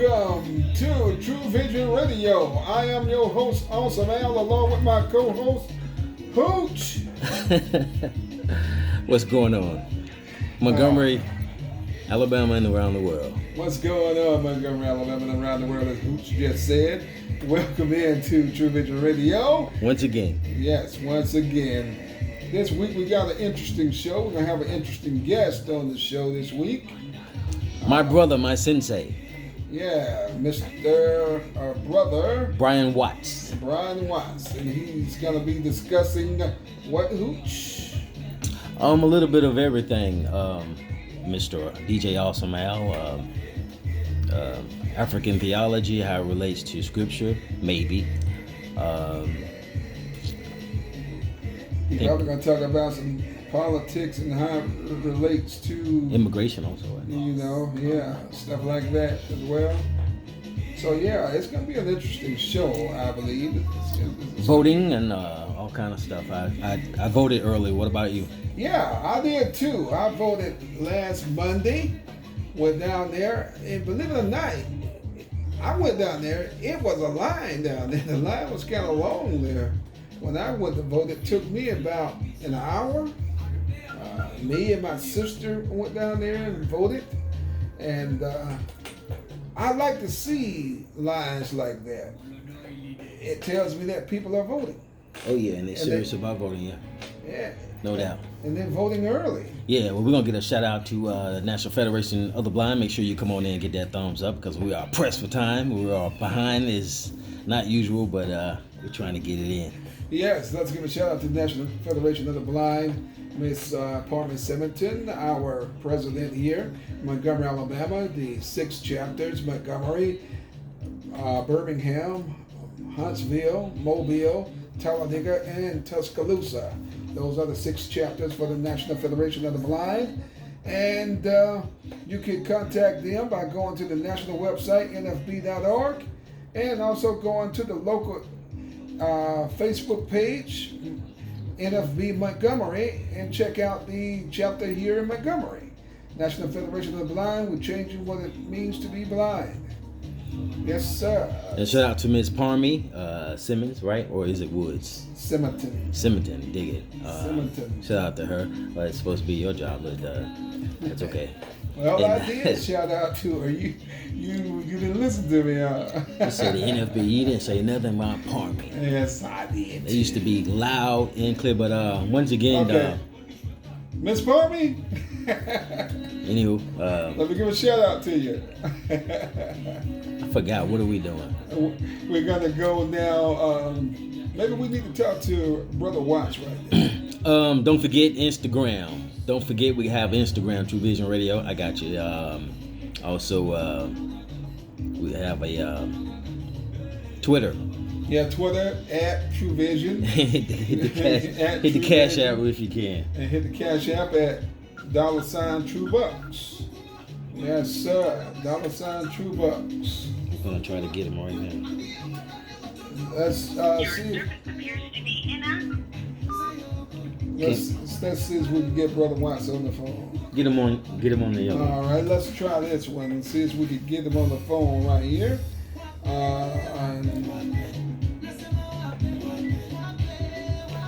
Welcome to Trewvizon Radio. I am your host, Awesome Al, along with my co-host, Hooch. What's going on? Montgomery, Alabama, and around the world. What's going on, Montgomery, Alabama, and around the world, as Hooch just said. Welcome into Trewvizon Radio. Once again. Yes, once again. This week we got an interesting show. We're going to have an interesting guest on the show this week. My brother, my sensei. Yeah, Mr. Brother Brian Watts. Brian Watts. And he's going to be discussing what, Hooch? A little bit of everything, Mr. DJ Awesome Al. African theology, how it relates to scripture, maybe. He's probably going to talk about some politics and how it relates to immigration also. Stuff like that as well. So yeah, it's going to be an interesting show, I believe. Voting and all kind of stuff. I voted early. What about you? Yeah, I did too. I voted last Monday. Went down there, and believe it or not, I went down there. It was a line down there. The line was kind of long there. When I went to vote, it took me about an hour. Me and my sister went down there and voted. And I like to see lines like that. It tells me that people are voting. Oh, yeah, and they're serious about voting, yeah. Yeah. No doubt. And then voting early. Yeah, well, we're going to get a shout out to the National Federation of the Blind. Make sure you come on in and get that thumbs up because we are pressed for time. We are behind is not usual, but we're trying to get it in. Yes, let's give a shout out to the National Federation of the Blind, Miss Parma Simonton, our president here, Montgomery, Alabama, the 6 chapters, Montgomery, Birmingham, Huntsville, Mobile, Talladega, and Tuscaloosa. Those are the 6 chapters for the National Federation of the Blind. And you can contact them by going to the national website, nfb.org, and also going to the local Facebook page, NFB Montgomery, and check out the chapter here in Montgomery. National Federation of the Blind, we're changing what it means to be blind. Yes, sir. And shout out to Miss Parmy Simmons, right? Or is it Woods? Simonton, dig it. Simonton. Shout out to her. It's supposed to be your job, but that's okay. Well, I did shout out to her. You didn't listen to me. You said the NFB. You didn't say nothing about Parmy. Yes, I did. They used to be loud and clear, but once again, okay. Miss Parmy. Anywho, let me give a shout out to you. I forgot. What are we doing? We're gonna go now. Maybe we need to talk to Brother Watch right now. Don't forget Instagram. Don't forget we have Instagram, Trewvizon Radio. I got you. Also, we have a Twitter. Yeah, Twitter at Trewvizon. hit the cash app if you can. And hit the cash app at $TrueBucks. Yes, sir. $TrueBucks. I'm gonna try to get him right now. Let's see. Let's see if we can get Brother Watts on the phone. Get him on the other. All right, let's try this one and see if we can get him on the phone right here.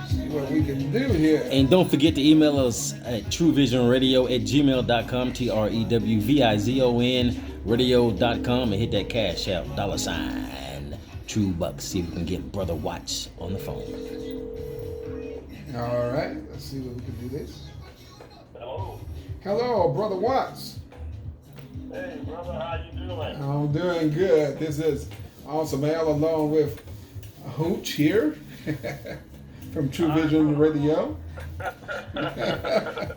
See what we can do here. And don't forget to email us at trewvizonradio@gmail.com, TREWVIZON radio.com, and hit that cash app, $TrueBucks. See if we can get Brother Watts on the phone. All right, let's see what we can do this. Hello. Hello, Brother Watts. Hey, brother, how you doing? I'm doing good. This is Awesome Al along with Hooch here from Trewvizon Radio.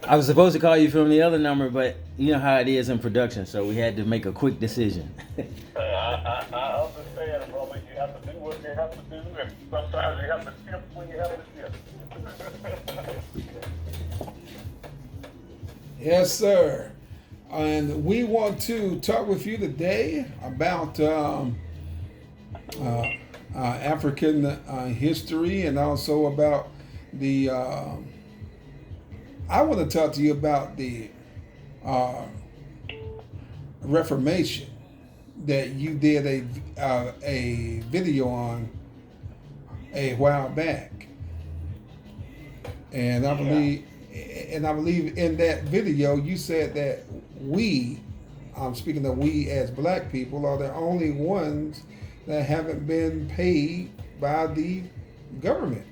I was supposed to call you from the other number, but you know how it is in production, so we had to make a quick decision. I understand, brother. You have to do what you have to do, and sometimes you have to tip when you have to tip. Yes, sir. And we want to talk with you today about African history and also about the I want to talk to you about the Reformation. that you did a video on a while back, and I believe in that video you said that I'm speaking of we as black people, are the only ones that haven't been paid by the government.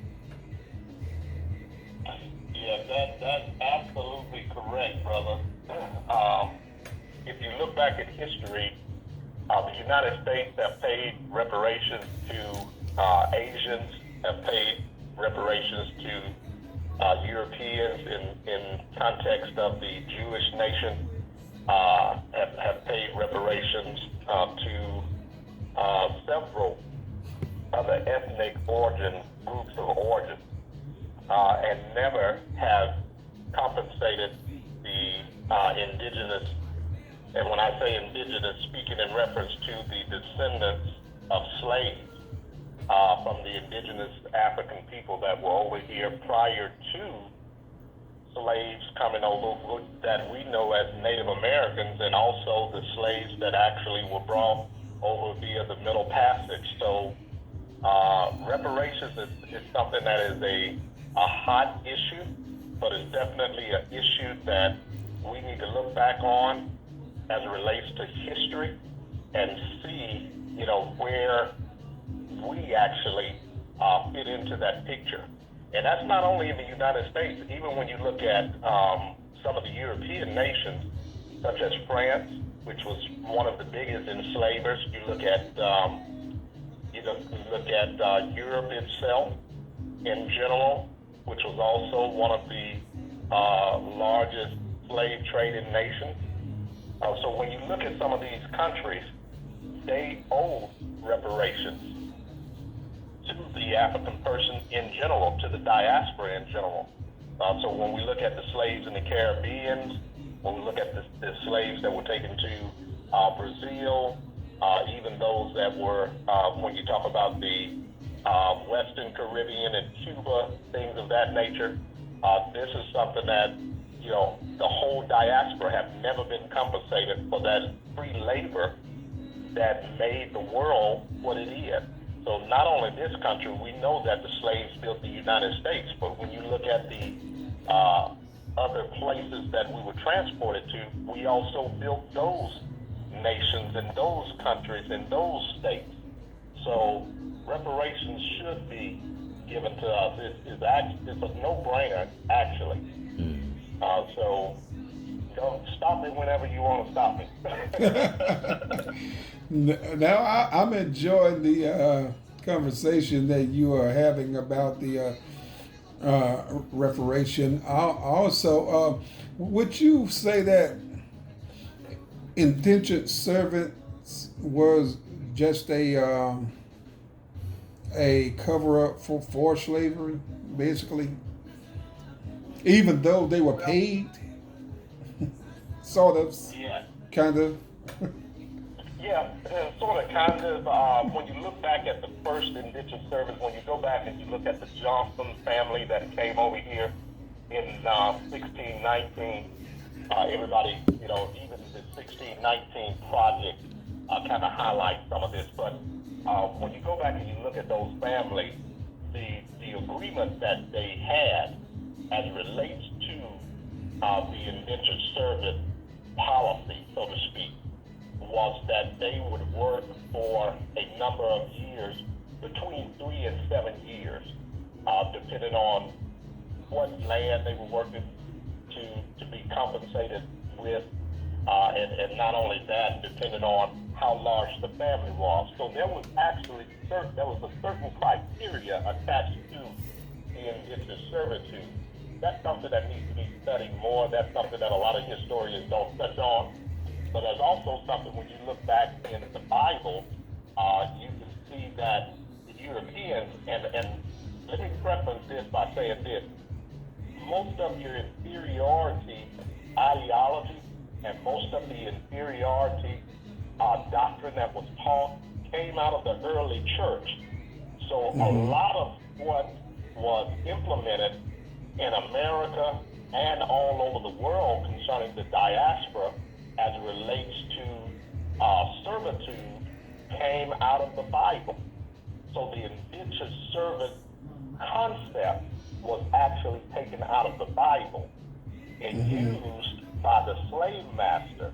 Yeah, that's absolutely correct, brother. If you look back at history, the United States have paid reparations to Asians, have paid reparations to Europeans in context of the Jewish nation, have paid reparations to several other ethnic groups of origin, and never have compensated the indigenous. And when I say indigenous, speaking in reference to the descendants of slaves from the indigenous African people that were over here prior to slaves coming over that we know as Native Americans, and also the slaves that actually were brought over via the Middle Passage. So reparations is something that is a hot issue, but it's definitely an issue that we need to look back on as it relates to history and see, where we actually fit into that picture. And that's not only in the United States. Even when you look at some of the European nations, such as France, which was one of the biggest enslavers. You look at Europe itself in general, which was also one of the largest slave trading nations. So when you look at some of these countries, they owe reparations to the African person in general, to the diaspora in general. So when we look at the slaves in the Caribbean, when we look at the slaves that were taken to Brazil, even those that were, when you talk about the Western Caribbean and Cuba, things of that nature, this is something that, the whole diaspora have never been compensated for that free labor that made the world what it is. So not only this country, we know that the slaves built the United States, but when you look at the other places that we were transported to, we also built those nations and those countries and those states. So reparations should be given to us. It's a no-brainer, actually. So don't stop me whenever you want to stop me. Now I'm enjoying the conversation that you are having about the reparation. Also, would you say that indentured servants was just a cover-up for slavery, basically? Even though they were paid, sort of, Yeah. kind of. Yeah, sort of, kind of. When you look back at the first indentured servants, when you go back and you look at the Johnson family that came over here in 1619, everybody, even the 1619 project kind of highlights some of this. But when you go back and you look at those families, the agreement that they had as it relates to the indentured servant policy, so to speak, was that they would work for a number of years, between 3 and 7 years, depending on what land they were working to be compensated with, and not only that, depending on how large the family was. So there was actually a certain criteria attached to the indentured servitude. That's something that needs to be studied more. That's something that a lot of historians don't touch on. But there's also something, when you look back in the Bible, you can see that the Europeans, and let me preface this by saying this, most of your inferiority ideology and most of the inferiority doctrine that was taught came out of the early church. So a lot of what was implemented in America and all over the world concerning the diaspora as it relates to servitude came out of the Bible. So the indentured servant concept was actually taken out of the Bible and used by the slave master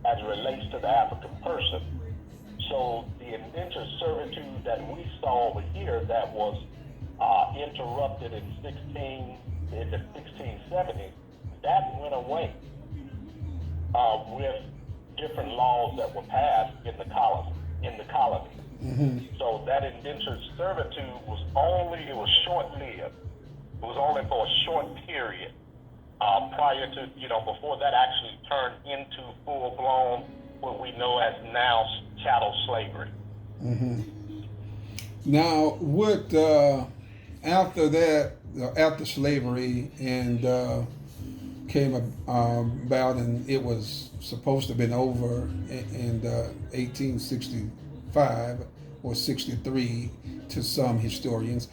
as it relates to the African person. So the indentured servitude that we saw over here that was interrupted in the 1670s, that went away with different laws that were passed in the colony. So that indentured servitude was short-lived. It was only for a short period prior to, before that actually turned into full-blown, what we know as now chattel slavery. Now, what after that, after slavery and came about, and it was supposed to have been over in 1865 or 63 to some historians.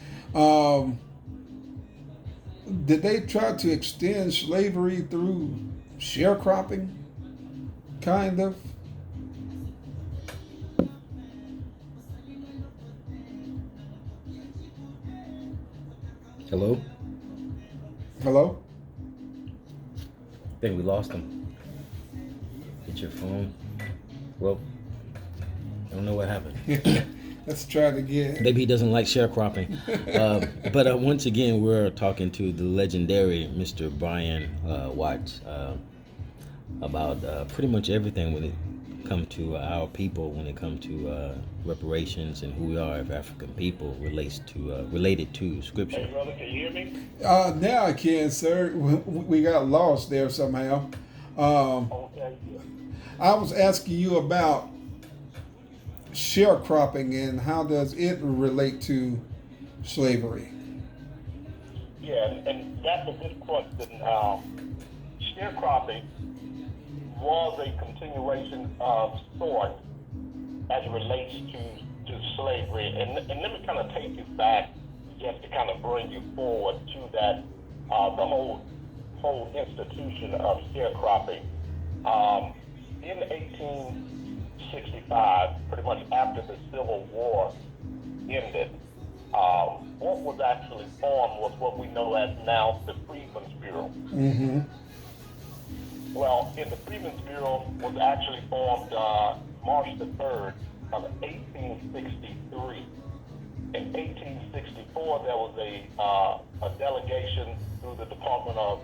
Did they try to extend slavery through sharecropping, kind of? Hello? Hello? I think we lost him. Get your phone. Well, I don't know what happened. Let's try it again. Maybe he doesn't like sharecropping. But once again, we're talking to the legendary Mr. Brian Watts about pretty much everything when it comes to our people, when it comes to reparations and who we are as African people related to Scripture. Hey, brother, can you hear me? Now I can, sir. We got lost there somehow. Okay. I was asking you about sharecropping and how does it relate to slavery? Yeah, and that's a good question. Sharecropping was a continuation of sort as it relates to slavery. And let me kind of take you back just to kind of bring you forward to that, the whole institution of sharecropping. In 1865, pretty much after the Civil War ended, what was actually formed was what we know as now the Freedmen's Bureau. Well, the Freedmen's Bureau was actually formed March the 3rd of 1863. In 1864, there was a delegation through the Department of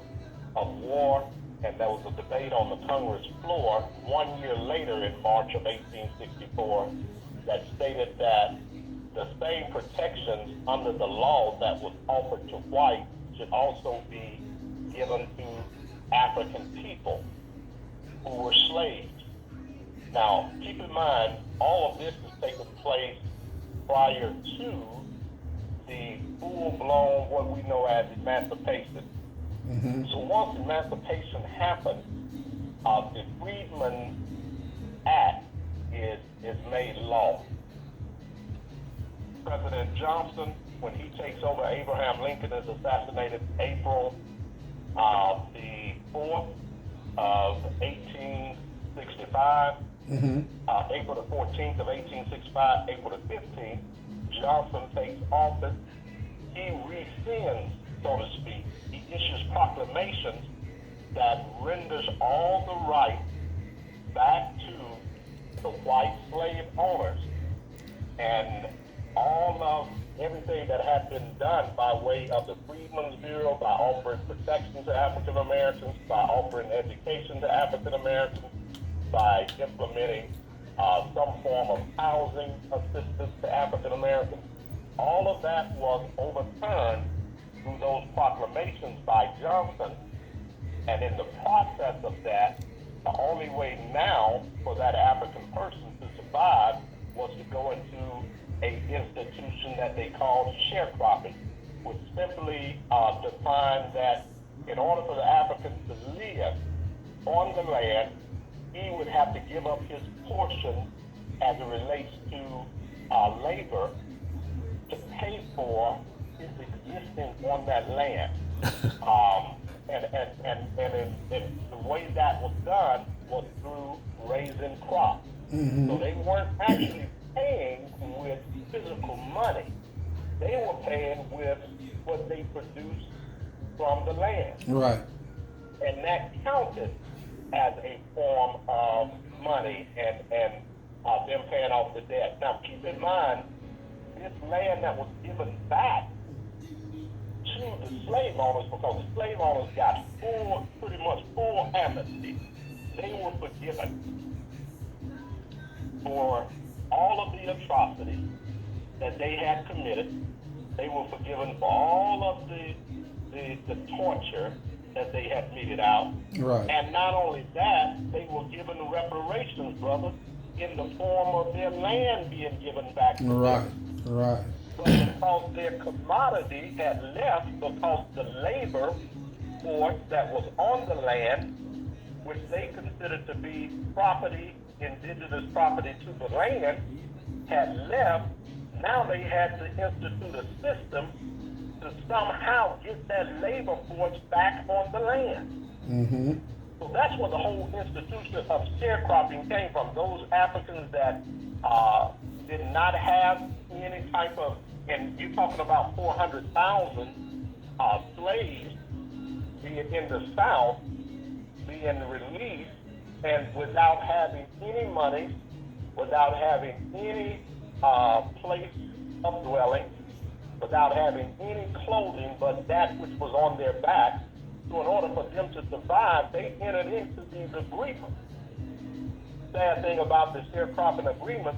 War, and there was a debate on the Congress floor 1 year later in March of 1864 that stated that the same protections under the law that was offered to whites should also be given to African people who were slaves. Now, keep in mind, all of this is taking place prior to the full-blown, what we know as emancipation. So once emancipation happened, the Freedmen Act is made law. President Johnson, when he takes over, Abraham Lincoln is assassinated April the 4th of 1865. April the 14th of 1865, April the 15th, Johnson takes office. He rescinds, so to speak. He issues proclamations that renders all the rights back to the white slave owners. And all of everything that had been done by way of the Freedmen's Bureau, by offering protection to African Americans, by offering education to African Americans, by implementing some form of housing assistance to African Americans, all of that was overturned through those proclamations by Johnson. And in the process of that, the only way now for that African person to survive was to go into an institution that they called sharecropping, which simply defined that in order for the African to live on the land, he would have to give up his portion as it relates to labor to pay for his existence on that land. And the way that was done was through raising crops. Mm-hmm. So they weren't actually paying with physical money. They were paying with what they produced from the land. Right. And that counted as a form of money and them paying off the debt. Now, keep in mind, this land that was given back to the slave owners, because the slave owners got pretty much full amnesty. They were forgiven for all of the atrocities that they had committed. They were forgiven for all of the torture that they had meted out. Right. And not only that, they were given reparations, brother, in the form of their land being given back to Right. them. Right. But because their commodity had left, because the labor force that was on the land, which they considered to be property, indigenous property to the land, had left, now they had to institute a system to somehow get that labor force back on the land. Mm-hmm. So that's where the whole institution of sharecropping came from. Those Africans that did not have any type of, and you're talking about 400,000 slaves being in the South, being released, and without having any money, without having any place of dwelling, without having any clothing but that which was on their back. So in order for them to survive, they entered into these agreements. Sad thing about the sharecropping agreement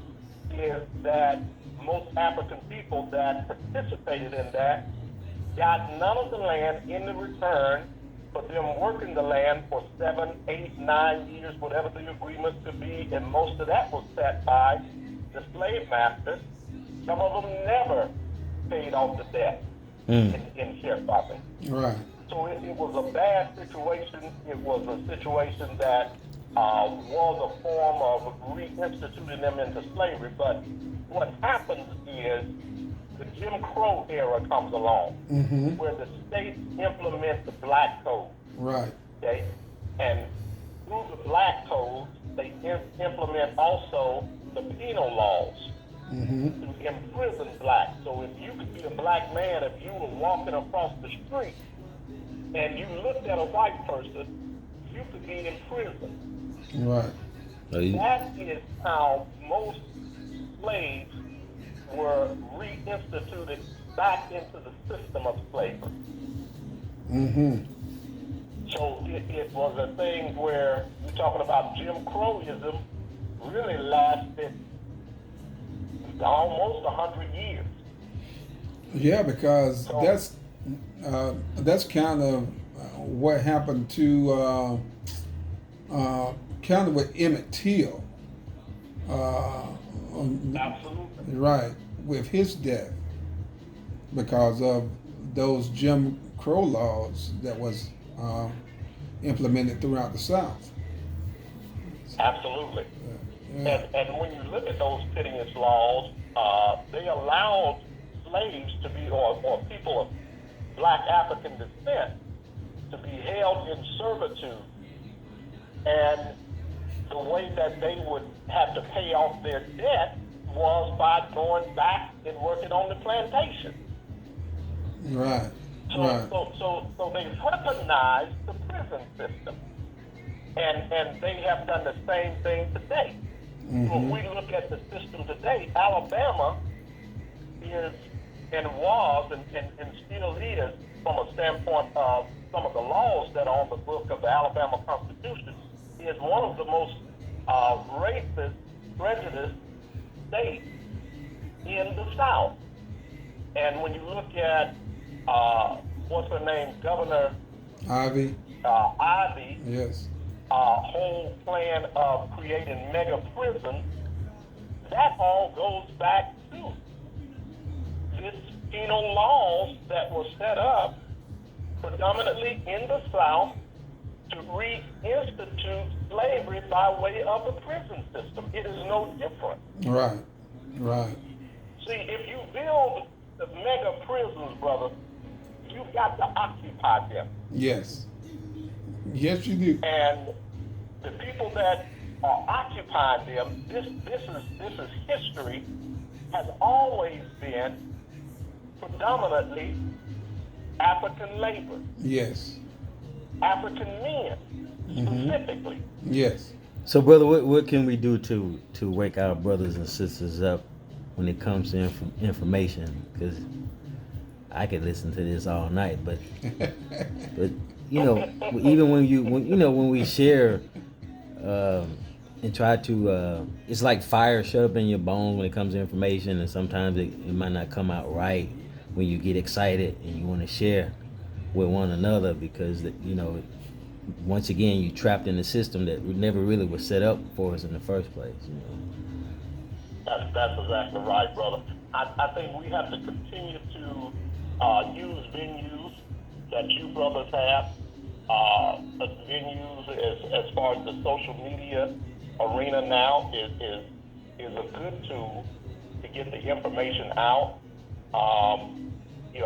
is that most African people that participated in that got none of the land in the return for them working the land for 7, 8, 9 years, whatever the agreement could be, and most of that was set by the slave masters. Some of them never paid off the debt in sharecropping. Right. So it was a bad situation. It was a situation that was a form of reinstituting them into slavery. But what happens is the Jim Crow era comes along, Mm-hmm. where the states implement the black code. Right. Okay? And through the black code, they implement also the penal laws. Mm-hmm. To imprison blacks. So if you could be a black man, if you were walking across the street and you looked at a white person, you could be in prison. Right. That is how most slaves were reinstituted back into the system of slavery. Mm-hmm. So it was a thing where you're talking about Jim Crowism really lasted almost 100 years. Yeah, because So, that's kind of what happened to kind of with Emmett Till. absolutely. Right, with his death, because of those Jim Crow laws that was implemented throughout the South. Absolutely. Yeah. And when you look at those pitiless laws, they allowed slaves to be, or people of black African descent, to be held in servitude. And the way that they would have to pay off their debt was by going back and working on the plantation. Right. So, Right. so they weaponized the prison system. And they have done the same thing today. Mm-hmm. When we look at the system today, Alabama is and was and still is, from a standpoint of some of the laws that are on the book of the Alabama Constitution, is one of the most racist, prejudiced states in the South. And when you look at, what's her name, Governor Ivy. Ivy, Yes. whole plan of creating mega prisons, that all goes back to this penal laws that were set up predominantly in the South to reinstitute slavery by way of the prison system. It is no different. Right. Right. See, if you build the mega prisons, brother, you've got to occupy them. Yes. Yes, you do. And the people that are occupying them. This is history, has always been predominantly African labor, Yes. African men specifically. Yes. So, brother, what can we do to wake our brothers and sisters up when it comes to information? Because I could listen to this all night, but you know, even when we share and try to, it's like fire shut up in your bones when it comes to information, and sometimes it might not come out right when you get excited and you want to share with one another because once again you trapped in a system that never really was set up for us in the first place. That's exactly right, brother. I think we have to continue to use venues that you brothers have, venues as far as the social media arena now is a good tool to get the information out.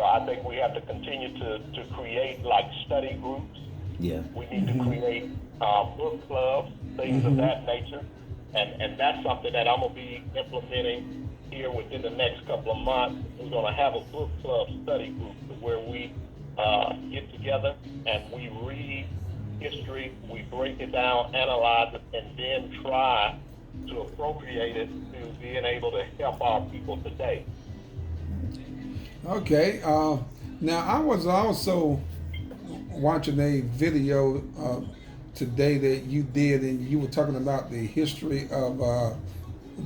I think we have to continue to create like study groups. Yeah. We need to create book clubs, things of that nature. And that's something that I'm going to be implementing here within the next couple of months. We're going to have a book club study group where we get together and we read history, we break it down, analyze it, and then try to appropriate it to being able to help our people today. Okay. Now, I was also watching a video today that you did, and you were talking about the history of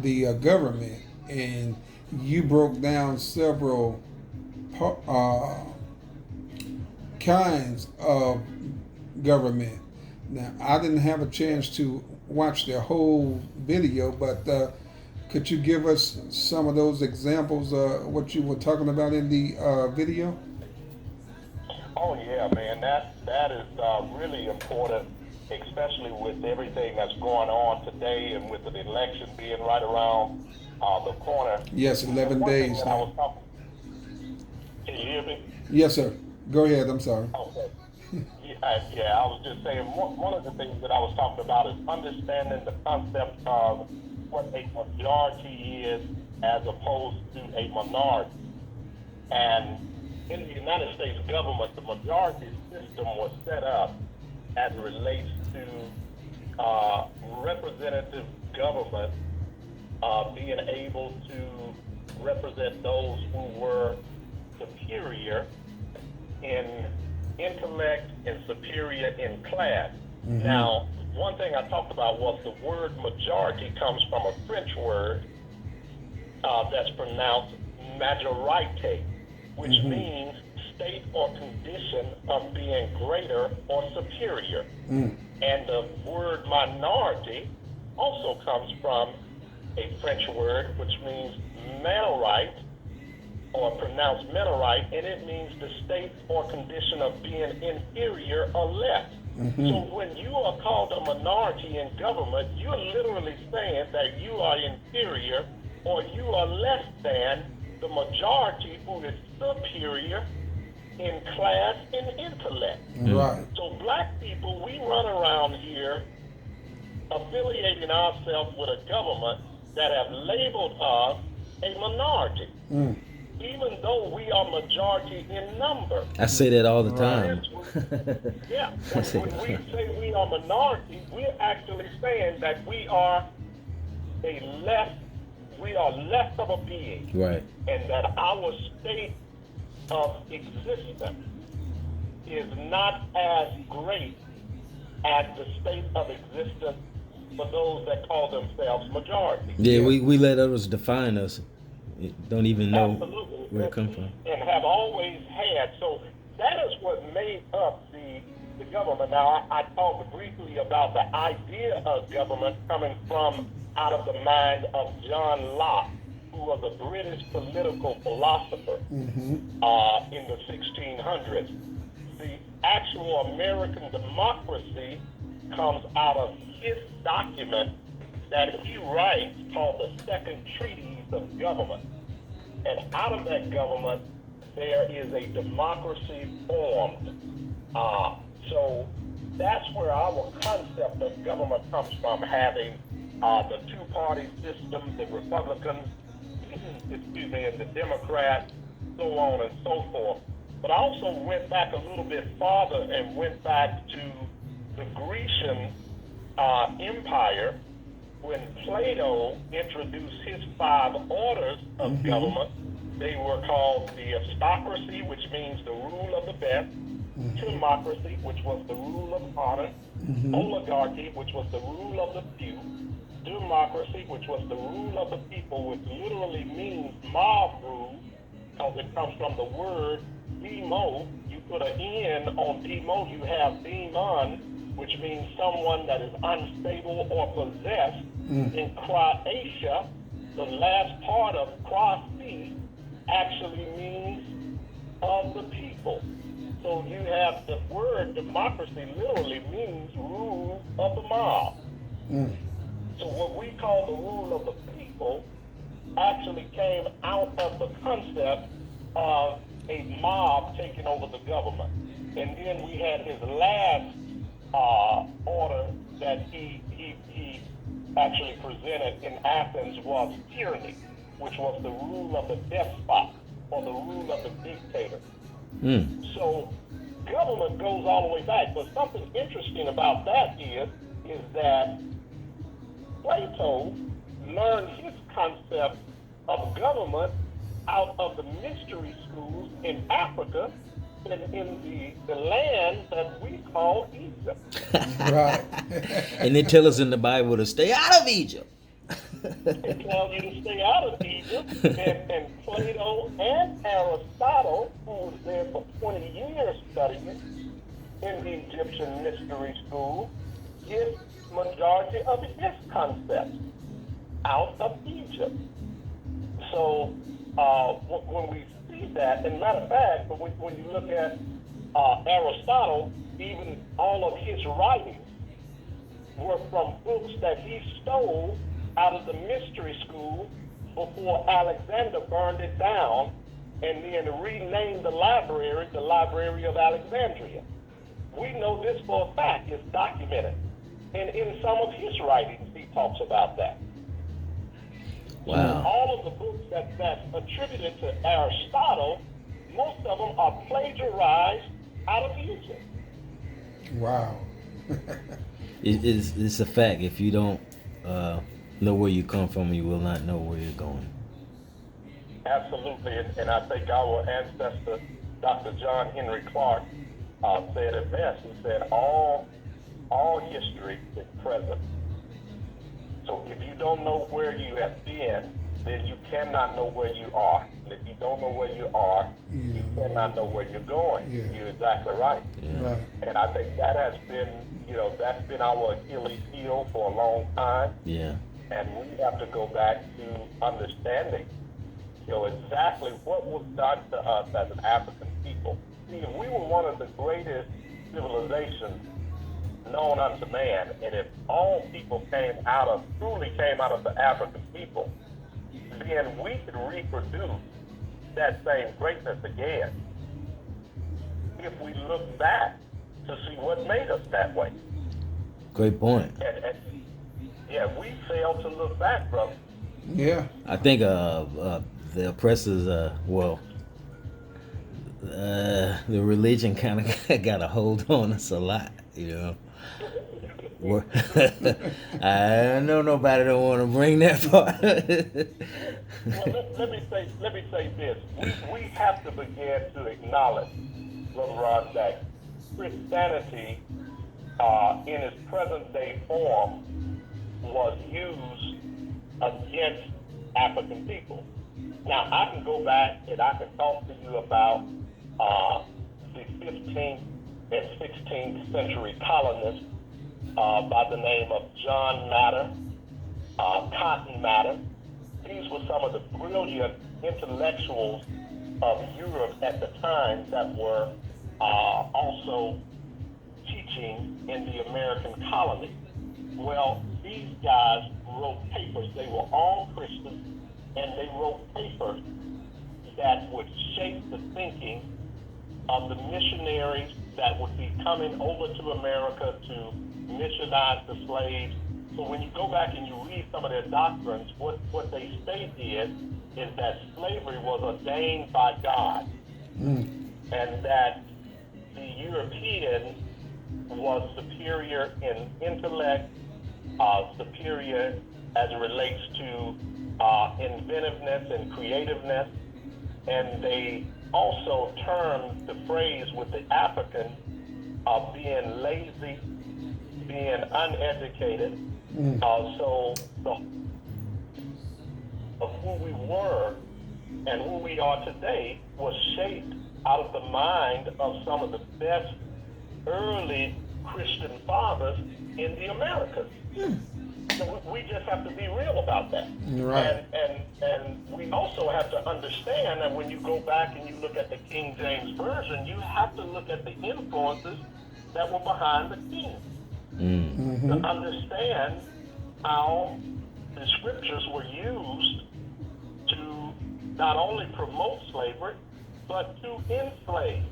the government, and you broke down several kinds of government. Now, I didn't have a chance to watch the whole video, but could you give us some of those examples of what you were talking about in the video? Oh yeah, man, that is really important, especially with everything that's going on today and with the election being right around the corner. Yes, 11 One thing days that now. Can you hear me? Yes, sir. Go ahead. I'm sorry. Okay. Yeah, I was just saying, one of the things that I was talking about is understanding the concept of what a majority is as opposed to a minority. And in the United States government, the majority system was set up as it relates to representative government being able to represent those who were superior in intellect and superior in class. Now, one thing I talked about was the word majority comes from a French word that's pronounced majorité, which means state or condition of being greater or superior. And the word minority also comes from a French word which means minorite, or pronounced minorite, and it means the state or condition of being inferior or less. So when you are called a minority in government, you're literally saying that you are inferior or you are less than the majority who is superior in class and intellect. Right. So black people, we run around here affiliating ourselves with a government that have labeled us a minority. Even though we are majority in number. I say that all the time. Yeah, when we say we are minority, we're actually saying that we are less of a being. Right. And that our state of existence is not as great as the state of existence for those that call themselves majority. Yeah, we let others define us. Don't even know Absolutely. where it comes from. And have always had. So that is what made up the government. Now, I talked briefly about the idea of government coming from out of the mind of John Locke, who was a British political philosopher in the 1600s. The actual American democracy comes out of his document that he writes called the Second Treatise of Government. And out of that government, there is a democracy formed. So that's where our concept of government comes from, having the two-party system, the Republicans, and the Democrats, so on and so forth. But I also went back a little bit farther and went back to the Grecian Empire when Plato introduced his 5 orders of government. They were called the aristocracy, which means the rule of the best, democracy, which was the rule of honor, oligarchy, which was the rule of the few, democracy, which was the rule of the people, which literally means mob rule, because it comes from the word demo. You put an N on demo, you have demon, which means someone that is unstable or possessed. In Croatia, the last part of Croatia actually means of the people. So you have the word democracy literally means rule of the mob. So what we call the rule of the people actually came out of the concept of a mob taking over the government. And then we had his last order that he actually presented in Athens was tyranny, which was the rule of the despot or the rule of the dictator. So government goes all the way back. But something interesting about that is that Plato learned his concept of government out of the mystery schools in Africa and in the land that we call Egypt. Right. And they tell us in the Bible to stay out of Egypt. They tell you to stay out of Egypt. And Plato and Aristotle, who was there for 20 years studying in the Egyptian mystery school, get majority of his concepts out of Egypt. So when we see that, and matter of fact, when you look at Aristotle, even all of his writings were from books that he stole out of the mystery school before Alexander burned it down and then renamed the Library of Alexandria. We know this for a fact. It's documented. And in some of his writings, he talks about that. Wow. So all of the books that's attributed to Aristotle, most of them are plagiarized out of Egypt. Wow. It's a fact. If you don't know where you come from, you will not know where you're going. Absolutely, and I think our ancestor, Dr. John Henry Clark, said it best. He said, all history is present. So if you don't know where you have been, then you cannot know where you are. And if you don't know where you are, you cannot know where you're going. Yeah. You're exactly right. Yeah. Right. And I think that has been, that's been our Achilles heel for a long time. Yeah. And we have to go back to understanding, exactly what was done to us as an African people. See, if we were one of the greatest civilizations known unto man, and if all people truly came out of the African people, then we could reproduce that same greatness again if we look back to see what made us that way. Great point. And we fail to look back, brother. Yeah. I think the oppressors, the religion kind of got a hold on us a lot, I know nobody don't want to bring that part. Well, let me say this. We have to begin to acknowledge, Brother Rod, that Christianity in its present day form was used against African people. Now, I can go back and I can talk to you about the 15th and 16th century colonists by the name of John Matter, Cotton Mather. These were some of the brilliant intellectuals of Europe at the time that were also teaching in the American colony. Well, these guys wrote papers. They were all Christians, and they wrote papers that would shape the thinking of the missionaries that would be coming over to America to missionize the slaves. So when you go back and you read some of their doctrines, what they state is that slavery was ordained by God, and that the European was superior in intellect, superior as it relates to inventiveness and creativeness, and they also termed the phrase with the African of being lazy, being uneducated. So of who we were and who we are today was shaped out of the mind of some of the best early Christian fathers in the Americas. So we just have to be real about that. Right. And we also have to understand that when you go back and you look at the King James Version, you have to look at the influences that were behind the king. To understand how the scriptures were used to not only promote slavery, but to enslave.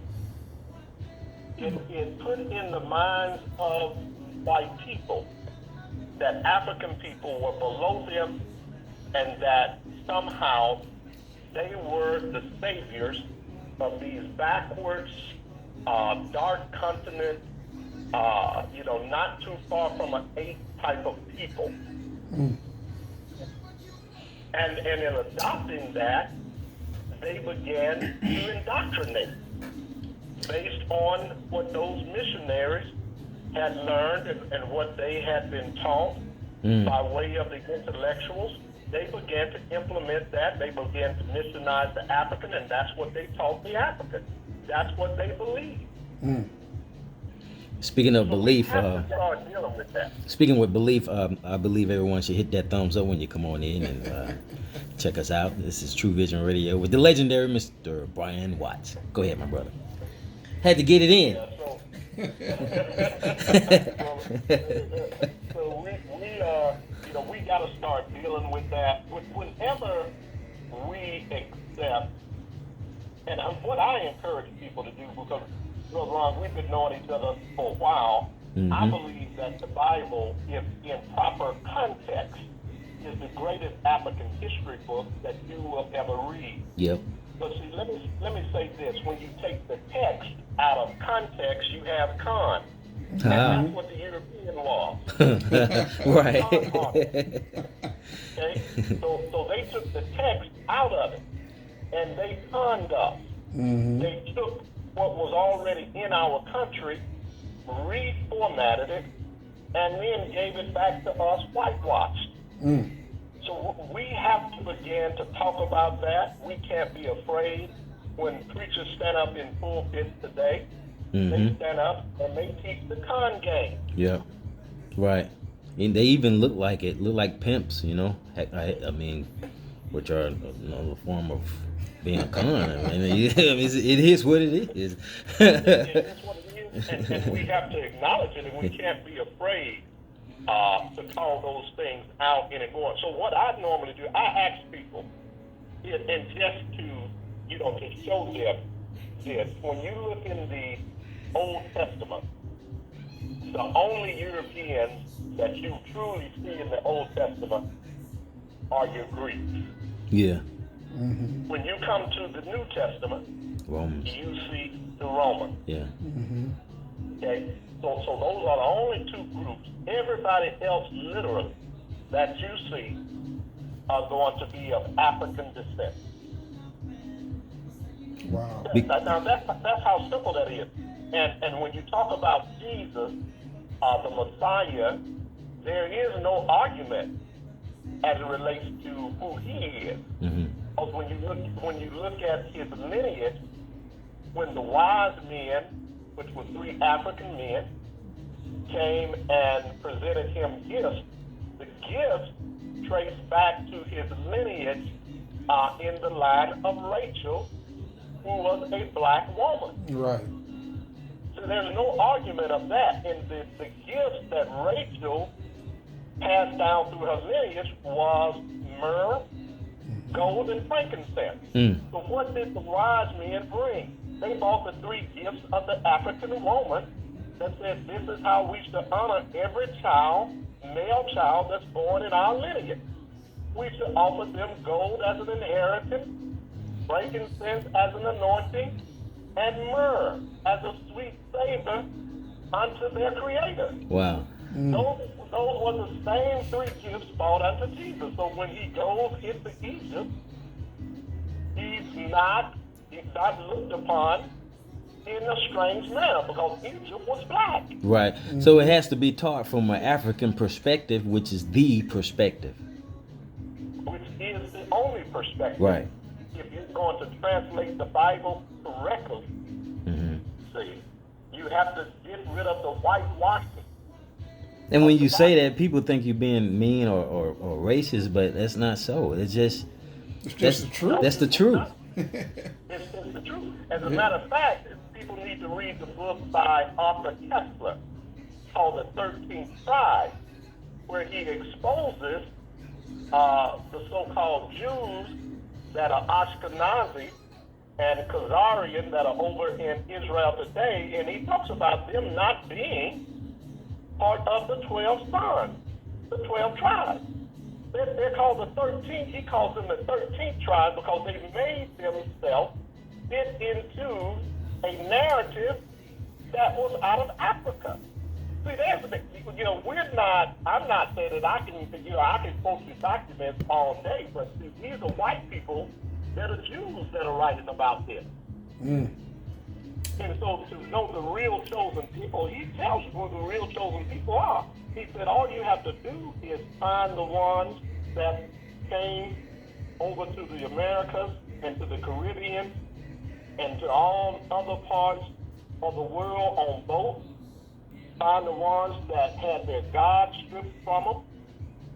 It put in the minds of white people that African people were below them and that somehow they were the saviors of these backwards, dark continent, not too far from an ape type of people. And in adopting that, they began to indoctrinate based on what those missionaries had learned and what they had been taught by way of the intellectuals. They began to implement that. They began to missionize the African, and that's what they taught the African. That's what they believed. Speaking of belief, have to start dealing with that. speaking with belief, I believe everyone should hit that thumbs up when you come on in and check us out. This is Trewvizon Radio with the legendary Mr. Brian Watts. Go ahead, my brother. Had to get it in. So we got to start dealing with that. Whenever we accept, and what I encourage people to do, because Ron, we've been knowing each other for a while. I believe that the Bible, if in proper context, is the greatest African history book that you will ever read. Yep. But see, let me say this: when you take the text out of context, you have con. And that's what the European was. Right. Okay? So they took the text out of it, and they conned us. They took what was already in our country, reformatted it, and then gave it back to us whitewashed. So we have to begin to talk about that. We can't be afraid when preachers stand up in pulpits today. They stand up and they teach the con game. Yeah. Right. And they even look like pimps, you know. I mean, which are another form of being a con. I mean, it is what it is. It is what it is, and we have to acknowledge it, and we can't be afraid to call those things out anymore. So what I normally do, I ask people, and just to show them this, when you look in the Old Testament, the only Europeans that you truly see in the Old Testament are your Greeks. Yeah. When you come to the New Testament, Romans. you see the Romans. Yeah. Okay? So those are the only two groups. Everybody else, literally, that you see are going to be of African descent. Wow. Now, that's how simple that is. And when you talk about Jesus, the Messiah, there is no argument as it relates to who he is. Because when you look at his lineage, when the wise men, which were 3 African men, came and presented him gifts, the gifts traced back to his lineage in the line of Rachel, who was a black woman. Right. So there's no argument of that. And the gifts that Rachel passed down through her lineage was myrrh, gold, and frankincense. So what did the wise men bring? they bought the 3 gifts of the African woman that said, this is how we should honor every child, male child that's born in our lineage. We should offer them gold as an inheritance, frankincense as an anointing, and myrrh as a sweet savor unto their Creator. Wow. Those were the same 3 gifts bought unto Jesus. So when he goes into Egypt, he's not looked upon in a strange manner because Egypt was black. Right. So it has to be taught from an African perspective, which is the perspective. Which is the only perspective. Right. If you're going to translate the Bible correctly, see, you have to get rid of the whitewashing. And when you say that, people think you're being mean or racist, but that's not so. It's just the truth. That's the truth. It's the truth. As a matter of fact, people need to read the book by Arthur Kessler called The 13th Tribe, where he exposes the so-called Jews that are Ashkenazi and Khazarian that are over in Israel today, and he talks about them not being part of the 12 sons, the 12 tribes. They're called the 13th. He calls them the 13th tribe because they made themselves fit into a narrative that was out of Africa. See, I'm not saying that I can quote you documents all day, but see, these are white people that are Jews that are writing about this. And so to know the real chosen people, he tells you who the real chosen people are. He said all you have to do is find the ones that came over to the Americas and to the Caribbean and to all other parts of the world on boats. Find the ones that had their God stripped from them.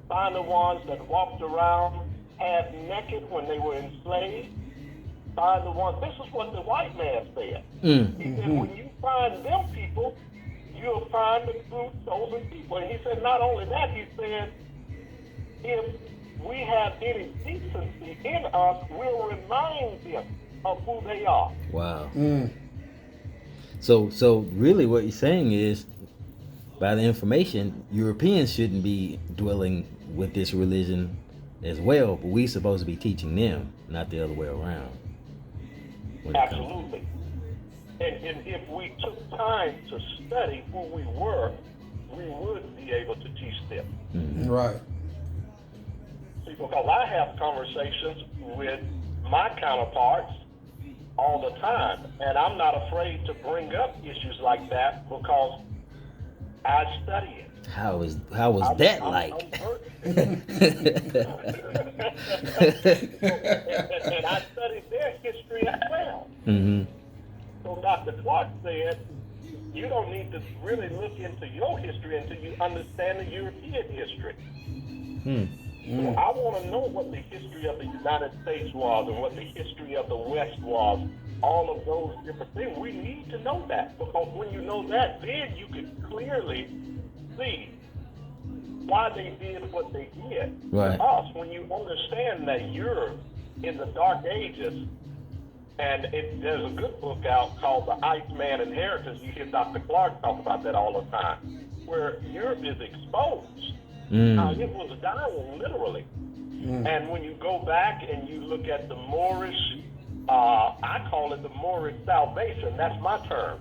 Find the ones that walked around half naked when they were enslaved. Find the ones, this is what the white man said. He said, when you find them people, you'll find the true chosen people. And he said, not only that, he said, if we have any decency in us, we'll remind them of who they are. Wow. So really what you're saying is, by the information, Europeans shouldn't be dwelling with this religion as well, but we're supposed to be teaching them, not the other way around. Absolutely. And if we took time to study who we were, we would be able to teach them. Right. See, because I have conversations with my counterparts all the time, and I'm not afraid to bring up issues like that because I study it. How was that like? And I studied their history as well. So Dr. Clark said, you don't need to really look into your history until you understand the European history. So I want to know what the history of the United States was and what the history of the West was. All of those different things. We need to know that, because when you know that, then you can clearly see why they did what they did. Right. To us, when you understand that you're in the Dark Ages, and there's a good book out called The Iceman Inheritance. You hear Dr. Clark talk about that all the time, where Europe is exposed. It was dying, literally. And when you go back and you look at the Moorish, I call it the Moorish salvation. That's my term.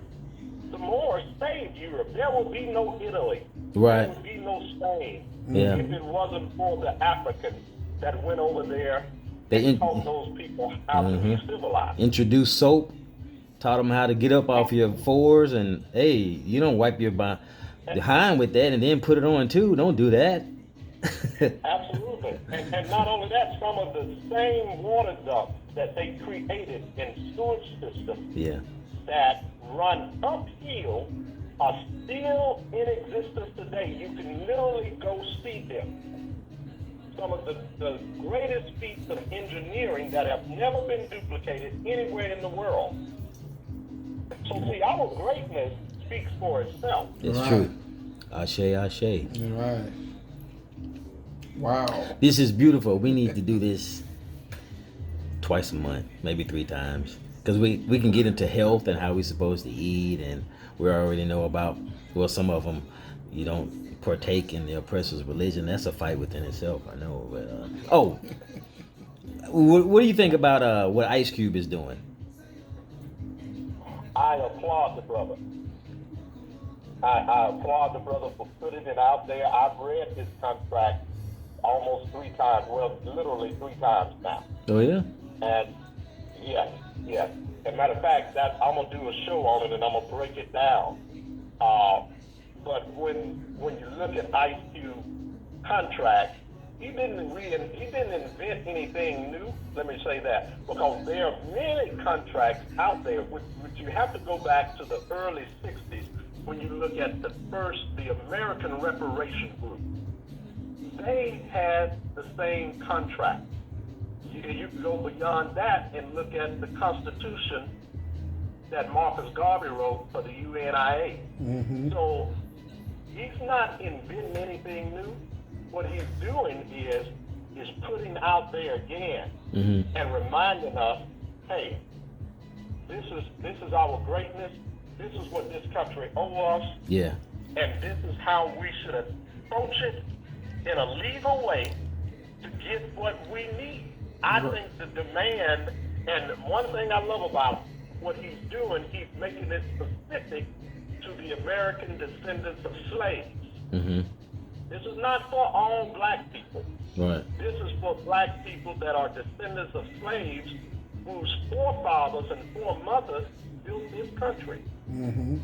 The Moors saved Europe. There will be no Italy. Right. There would be no Spain Yeah. if it wasn't for the Africans that went over there They and taught those people how to be civilized. introduced soap, taught them how to get up off your fours, and hey, you don't wipe your behind with that and then put it on too. Don't do that. Absolutely. And not only that, some of the same water ducts that they created in sewage systems that run uphill are still in existence today. You can literally go see them. Some of the greatest feats of engineering that have never been duplicated anywhere in the world. So see, our greatness speaks for itself. It's true. Ashe, ashe. Right. Wow. This is beautiful. We need to do this twice a month, maybe 3 times. Because we can get into health and how we're supposed to eat, and we already know about, well, some of them, you don't partake in the oppressor's religion. That's a fight within itself, I know. But what do you think about what Ice Cube is doing? I applaud the brother. I applaud the brother for putting it out there. I've read his contract almost 3 times, well, literally 3 times now. Oh, yeah? And yes. As a matter of fact, I'm gonna do a show on it and I'm gonna break it down. But when you look at Ice Cube contract, he didn't invent anything new. Let me say that, because there are many contracts out there, which you have to go back to the early '60s when you look at the American Reparation Group. They had the same contract. You can go beyond that and look at the Constitution that Marcus Garvey wrote for the UNIA. Mm-hmm. So he's not inventing anything new. What he's doing is putting out there again and reminding us, hey, this is our greatness. This is what this country owes us. Yeah. And this is how we should approach it in a legal way to get what we need. I think the demand, and one thing I love about what he's doing, he's making it specific to the American descendants of slaves. Mm-hmm. This is not for all black people. Right. This is for black people that are descendants of slaves whose forefathers and foremothers built this country. Mm-hmm.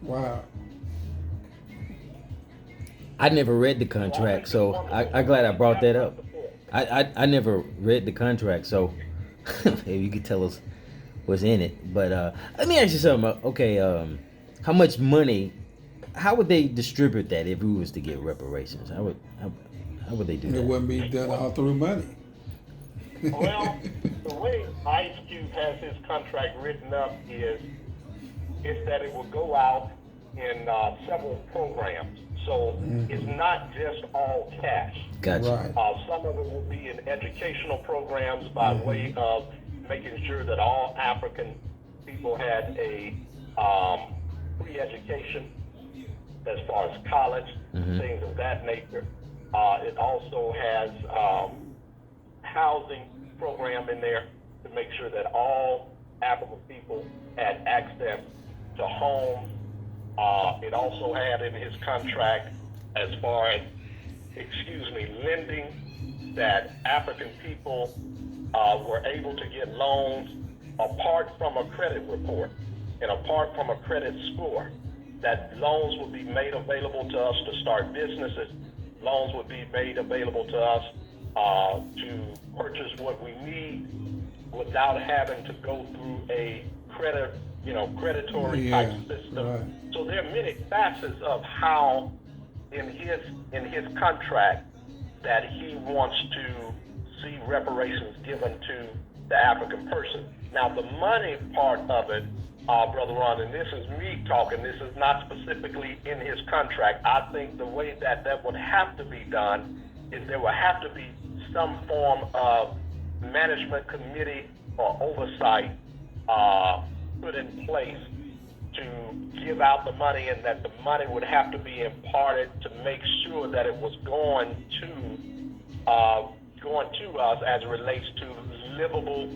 Wow. I never read the contract, so I'm glad I brought that up. I never read the contract, so maybe you could tell us what's in it. But let me ask you something. Okay, how much money? How would they distribute that if we was to get reparations? How would they do that? It wouldn't be done all through money. Well, the way Ice Cube has his contract written up is that it will go out in several programs. So it's not just all cash. Gotcha. Right. Some of it will be in educational programs by way of making sure that all African people had a free education as far as college, things of that nature. It also has housing program in there to make sure that all African people had access to homes. It also had in his contract, as far as, lending, that African people were able to get loans apart from a credit report and apart from a credit score. That loans would be made available to us to start businesses. Loans would be made available to us to purchase what we need without having to go through a predatory type system. Right. So there are many facets of how in his contract that he wants to see reparations given to the African person. Now the money part of it, Brother Ron, and this is me talking, this is not specifically in his contract. I think the way that would have to be done is there would have to be some form of management committee or oversight put in place to give out the money, and that the money would have to be imparted to make sure that it was going to us as it relates to livable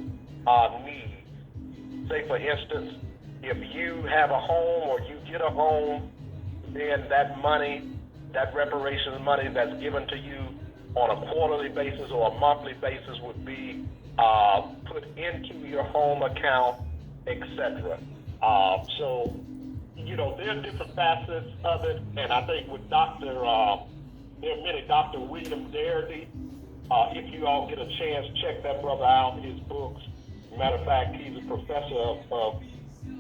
needs. Say, for instance, if you have a home or you get a home, then that money, that reparations money that's given to you on a quarterly basis or a monthly basis would be put into your home account, etc. So, there are different facets of it, and I think with there are many, Dr. William Darity, if you all get a chance, check that brother out, his books. Matter of fact, he's a professor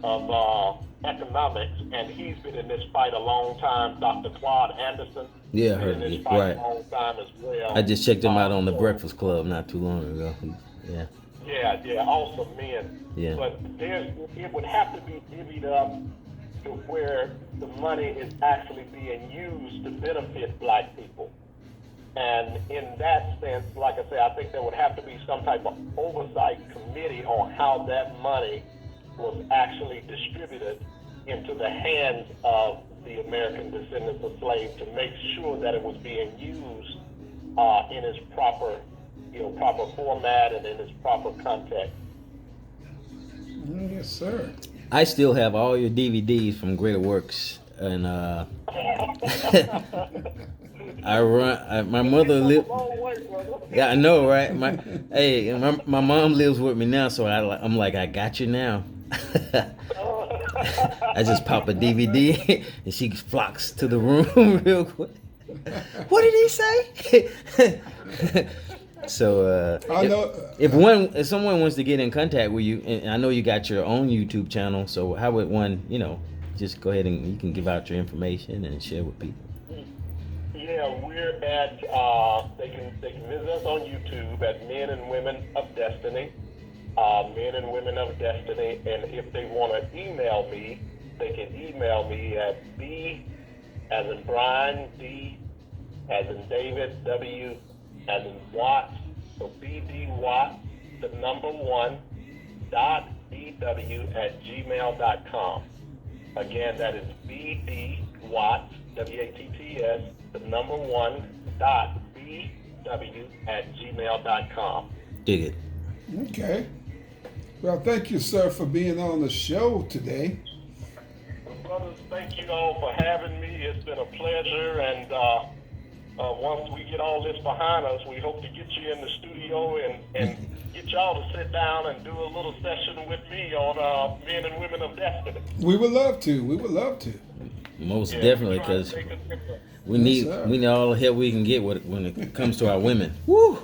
of economics, and he's been in this fight a long time. Dr. Claude Anderson, yeah, been in this fight a long time as well. I just checked him out on the Breakfast Club not too long ago. Yeah. Yeah, awesome men. Yeah. But it would have to be divvied up to where the money is actually being used to benefit black people. And in that sense, like I say, I think there would have to be some type of oversight committee on how that money was actually distributed into the hands of the American descendants of slaves to make sure that it was being used in its proper, proper format and in its proper context. Yes, sir. I still have all your DVDs from Greater Works, and my mother lived. Yeah, I know, right? My mom lives with me now, so I'm like, I got you now. I just pop a DVD and she flocks to the room real quick. What did he say? So I know, if someone wants to get in contact with you, and I know you got your own YouTube channel, so how would one, just go ahead and you can give out your information and share with people. Yeah, we're at they can visit us on YouTube at Men and Women of Destiny. Men and Women of Destiny, and if they want to email me, they can email me at B as in Brian, D as in David, W as in Watts, so BD Watts, the number 1, dot BW at gmail.com. Again, that is BD Watts, WATTS, the number 1, dot BW at gmail.com. Dig it. okay. Well, thank you, sir, for being on the show today. Brothers, thank you all for having me. It's been a pleasure, and once we get all this behind us, we hope to get you in the studio and get y'all to sit down and do a little session with me on Men and Women of Destiny. We would love to. We would love to. Most definitely, because we need all the help we can get when it comes to our women. Woo!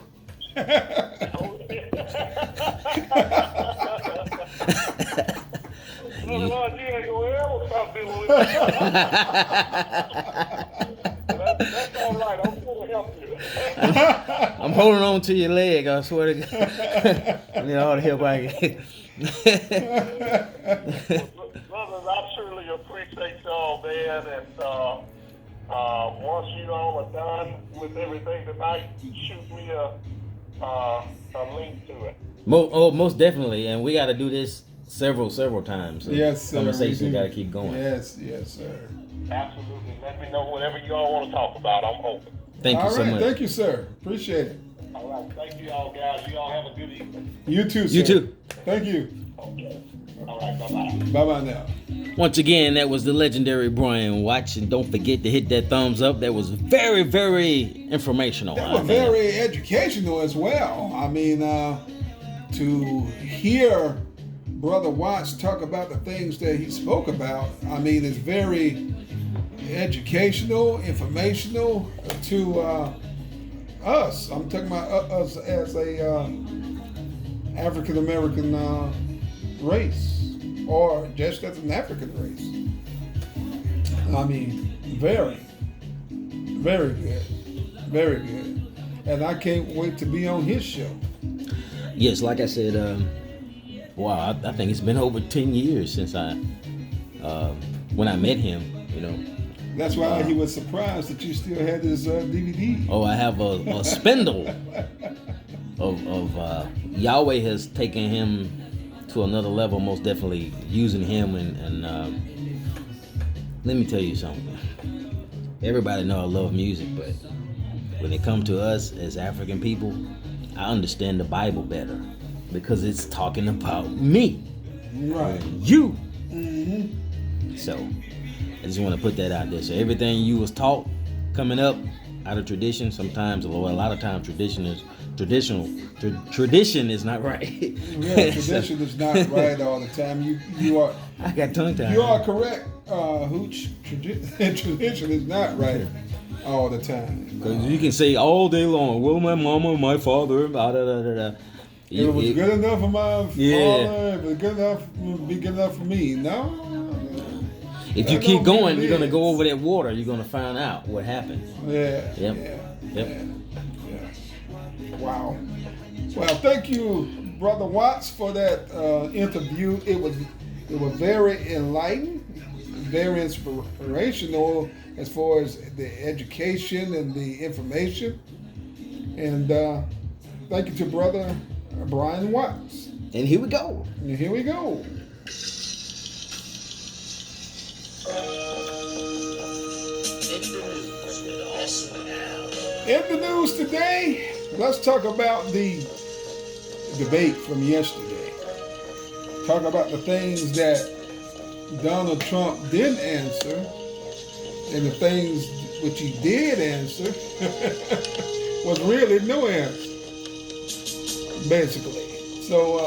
Lord, you ain't gonna ever stop dealing with it. That's all right. I'm going to help you. I'm holding on to your leg. I swear to God. I need all the help I can get. Brothers, I truly appreciate y'all, man. And once you all are done with everything tonight, shoot me a link to it. Most definitely. And we got to do this several times. So Yes, sir. Conversation got to keep going. Yes, sir. Absolutely. Let me know whatever you all want to talk about. I'm open. Thank you so much. Thank you, sir. Appreciate it. All right. Thank you all, guys. You all have a good evening. You too, sir. You too. Thank you. Okay. All right. Bye-bye. Bye-bye now. Once again, that was the legendary Brian Watts, and don't forget to hit that thumbs up. That was very, very informational. That was very educational as well. I mean, to hear Brother Watts talk about the things that he spoke about, I mean, it's very educational, informational to us. I'm talking about us as a African American race, or just as an African race. I mean, very, very good, very good. And I can't wait to be on his show. Yes, like I said, wow, I think it's been over 10 years since when I met him, That's why he was surprised that you still had his DVD. Oh, I have a spindle of Yahweh has taken him to another level, most definitely using him. And let me tell you something. Everybody know I love music, but when it comes to us as African people, I understand the Bible better because it's talking about me. Right. You. Mm-hmm. So I just want to put that out there. So everything you was taught coming up out of tradition, sometimes, a lot of times, tradition is not right. Yeah, tradition is not right all the time. You are. I got tongue tied. You are correct, Hooch. Tradition is not right all the time. Because you can say all day long, well, my mama, my father, da da da da. If it was good enough for my father, if it was good enough, it would be good enough for me. No. If you keep going, you're gonna go over that water. You're gonna find out what happened. Yeah. Yep. Yeah. Wow. Well, thank you, Brother Watts, for that interview. It was very enlightening, very inspirational as far as the education and the information. And thank you to Brother Brian Watts. And here we go. And here we go. In the news today, let's talk about the debate from yesterday. Talk about the things that Donald Trump didn't answer, and the things which he did answer was really no answer, basically. So,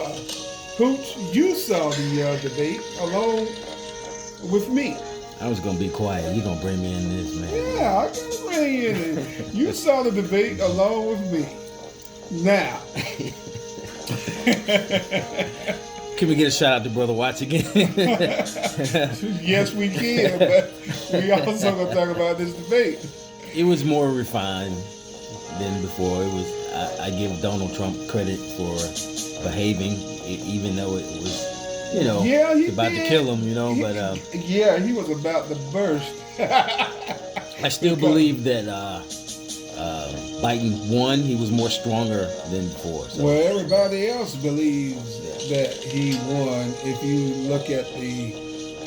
Hooch, you saw the debate along with me. I was gonna be quiet. You gonna bring me in this, man? Yeah, I gotta bring you in it. You saw the debate along with me. Now. Can we get a shout out to Brother Watts again? Yes, we can, but we also gonna talk about this debate. It was more refined than before. It was. I give Donald Trump credit for behaving, even though it was, about to kill him, But yeah, he was about to burst. I still believe that Biden won. He was more stronger than before. So. Well, everybody else believes that he won. If you look at the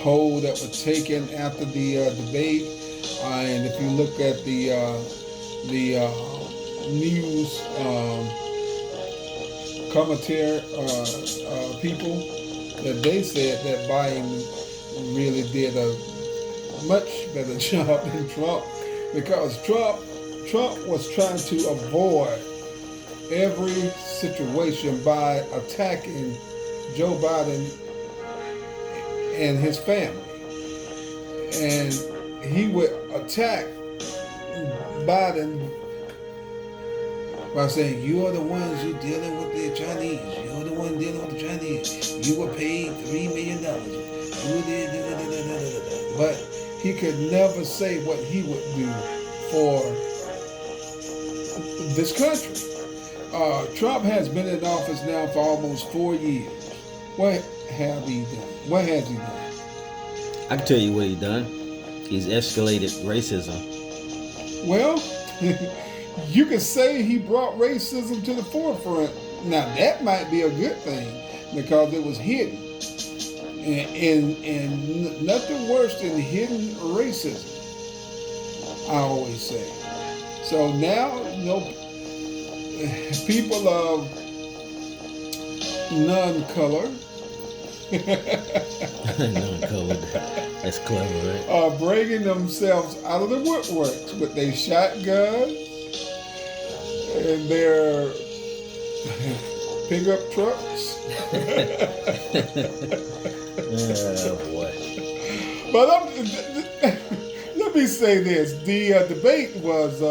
poll that was taken after the debate, and if you look at the news commentary people, that they said that Biden really did a much better job than Trump, because Trump was trying to avoid every situation by attacking Joe Biden and his family. And he would attack Biden by saying, "You are the ones who dealing with the Chinese. You're the one dealing with the Chinese. You were paid $3 million. But he could never say what he would do for this country. Trump has been in office now for almost 4 years. What have he done? What has he done? I can tell you what he's done. He's escalated racism. Well, you could say he brought racism to the forefront. Now, that might be a good thing, because it was hidden. And nothing worse than hidden racism, I always say. So now, people of non-color Non-colored. That's clever, right? are bringing themselves out of the woodworks with their shotguns and their pickup trucks. Oh boy! But let me say this: the debate was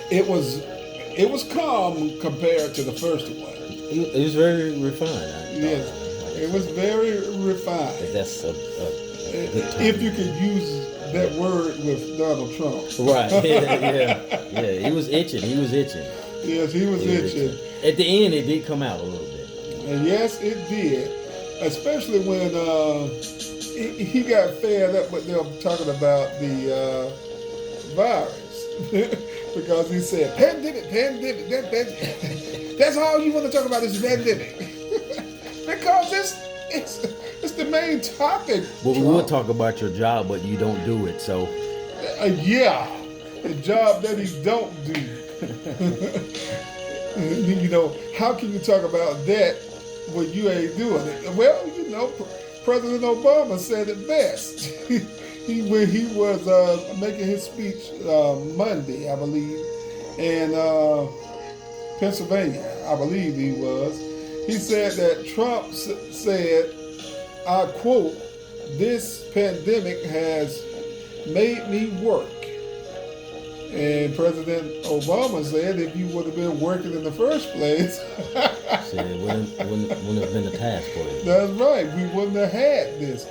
it was calm compared to the first one. It was very refined. Yes, it was very refined. That's a good term. If you could use that word with Donald Trump. Right? Yeah. He was itching. Yes, he was itching. At the end, it did come out a little bit. And yes, it did. Especially when he got fed up with them talking about the virus. Because he said, pandemic. That's all you want to talk about is pandemic. Because it's the main topic. Well, we will talk about your job, but you don't do it, so. Yeah, the job that he don't do. How can you talk about that when you ain't doing it? Well, President Obama said it best. When he was making his speech Monday, I believe, in Pennsylvania, I believe he was. He said that Trump said, I quote, "This pandemic has made me work." And President Obama said, if you would have been working in the first place, it wouldn't have been a task for you. That's right. We wouldn't have had this.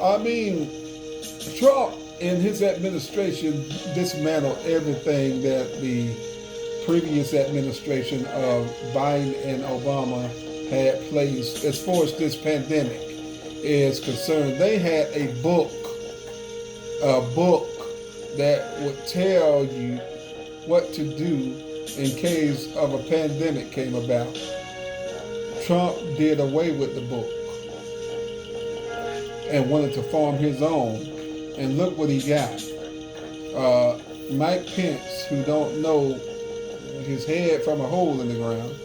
I mean, Trump and his administration dismantled everything that the previous administration of Biden and Obama had placed as far as this pandemic. is concerned, they had a book that would tell you what to do in case of a pandemic came about. Trump did away with the book and wanted to form his own. And look what he got. Mike Pence, who don't know his head from a hole in the ground,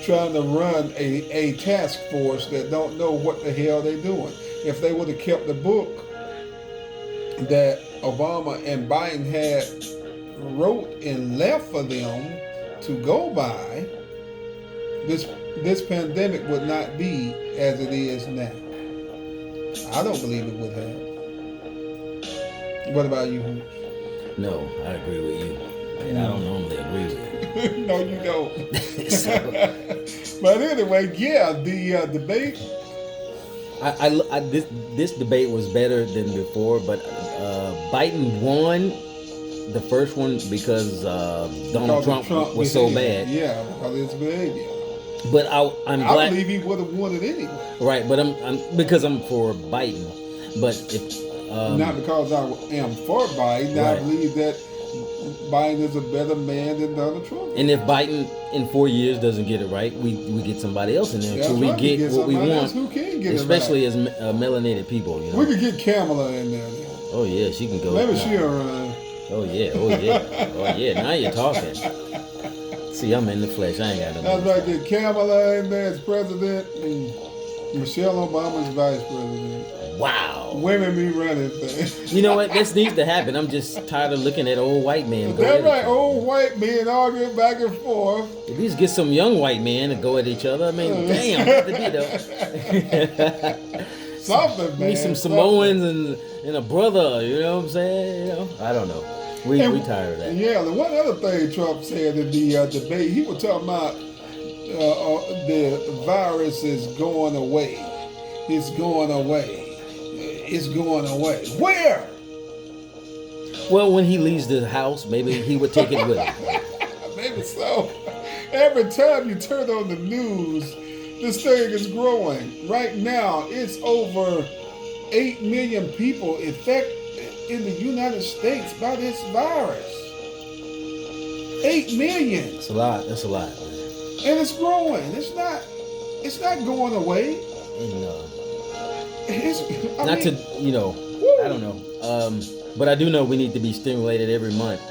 trying to run a task force that don't know what the hell they're doing. If they would have kept the book that Obama and Biden had wrote and left for them to go by, this pandemic would not be as it is now. I don't believe it would have. What about you? No, I agree with you. And I don't normally agree with you. No, you don't. But anyway, yeah, the debate. This debate was better than before, but Biden won the first one because Donald Trump was so bad. Yeah, because of his behavior. But I'm glad. I believe he would have won it anyway. Right, but I'm because I'm for Biden. But if not because I am for Biden, right. I believe that Biden is a better man than Donald Trump. And if Biden in 4 years doesn't get it right, we get somebody else in there until we get what we want. Who can get especially it right. as melanated people, you know. We could get Kamala in there. Then. Oh yeah, she can go. Maybe she'll run. Oh yeah, oh yeah. Now you're talking. See, I'm in the flesh. I ain't got no. That's right. Get Kamala in there as president, and Michelle Obama's vice president. Wow. Women be running things. You know what? This needs to happen. I'm just tired of looking at old white men. That's right. Old white men arguing back and forth. At least get some young white men to go at each other. I mean, damn, what to be though. Something, man. Need some Samoans and a brother. You know what I'm saying? You know, I don't know. We tired of that. Yeah. The one other thing Trump said in the debate, he was talking about the virus is going away. It's going away. It's going away. Where? Well, when he leaves the house, maybe he would take it with him. Maybe so. Every time you turn on the news, this thing is growing. Right now, it's over 8 million people infected in the United States by this virus. 8 million. It's a lot. That's a lot. And it's growing. It's not going away. No. I don't know. But I do know we need to be stimulated every month.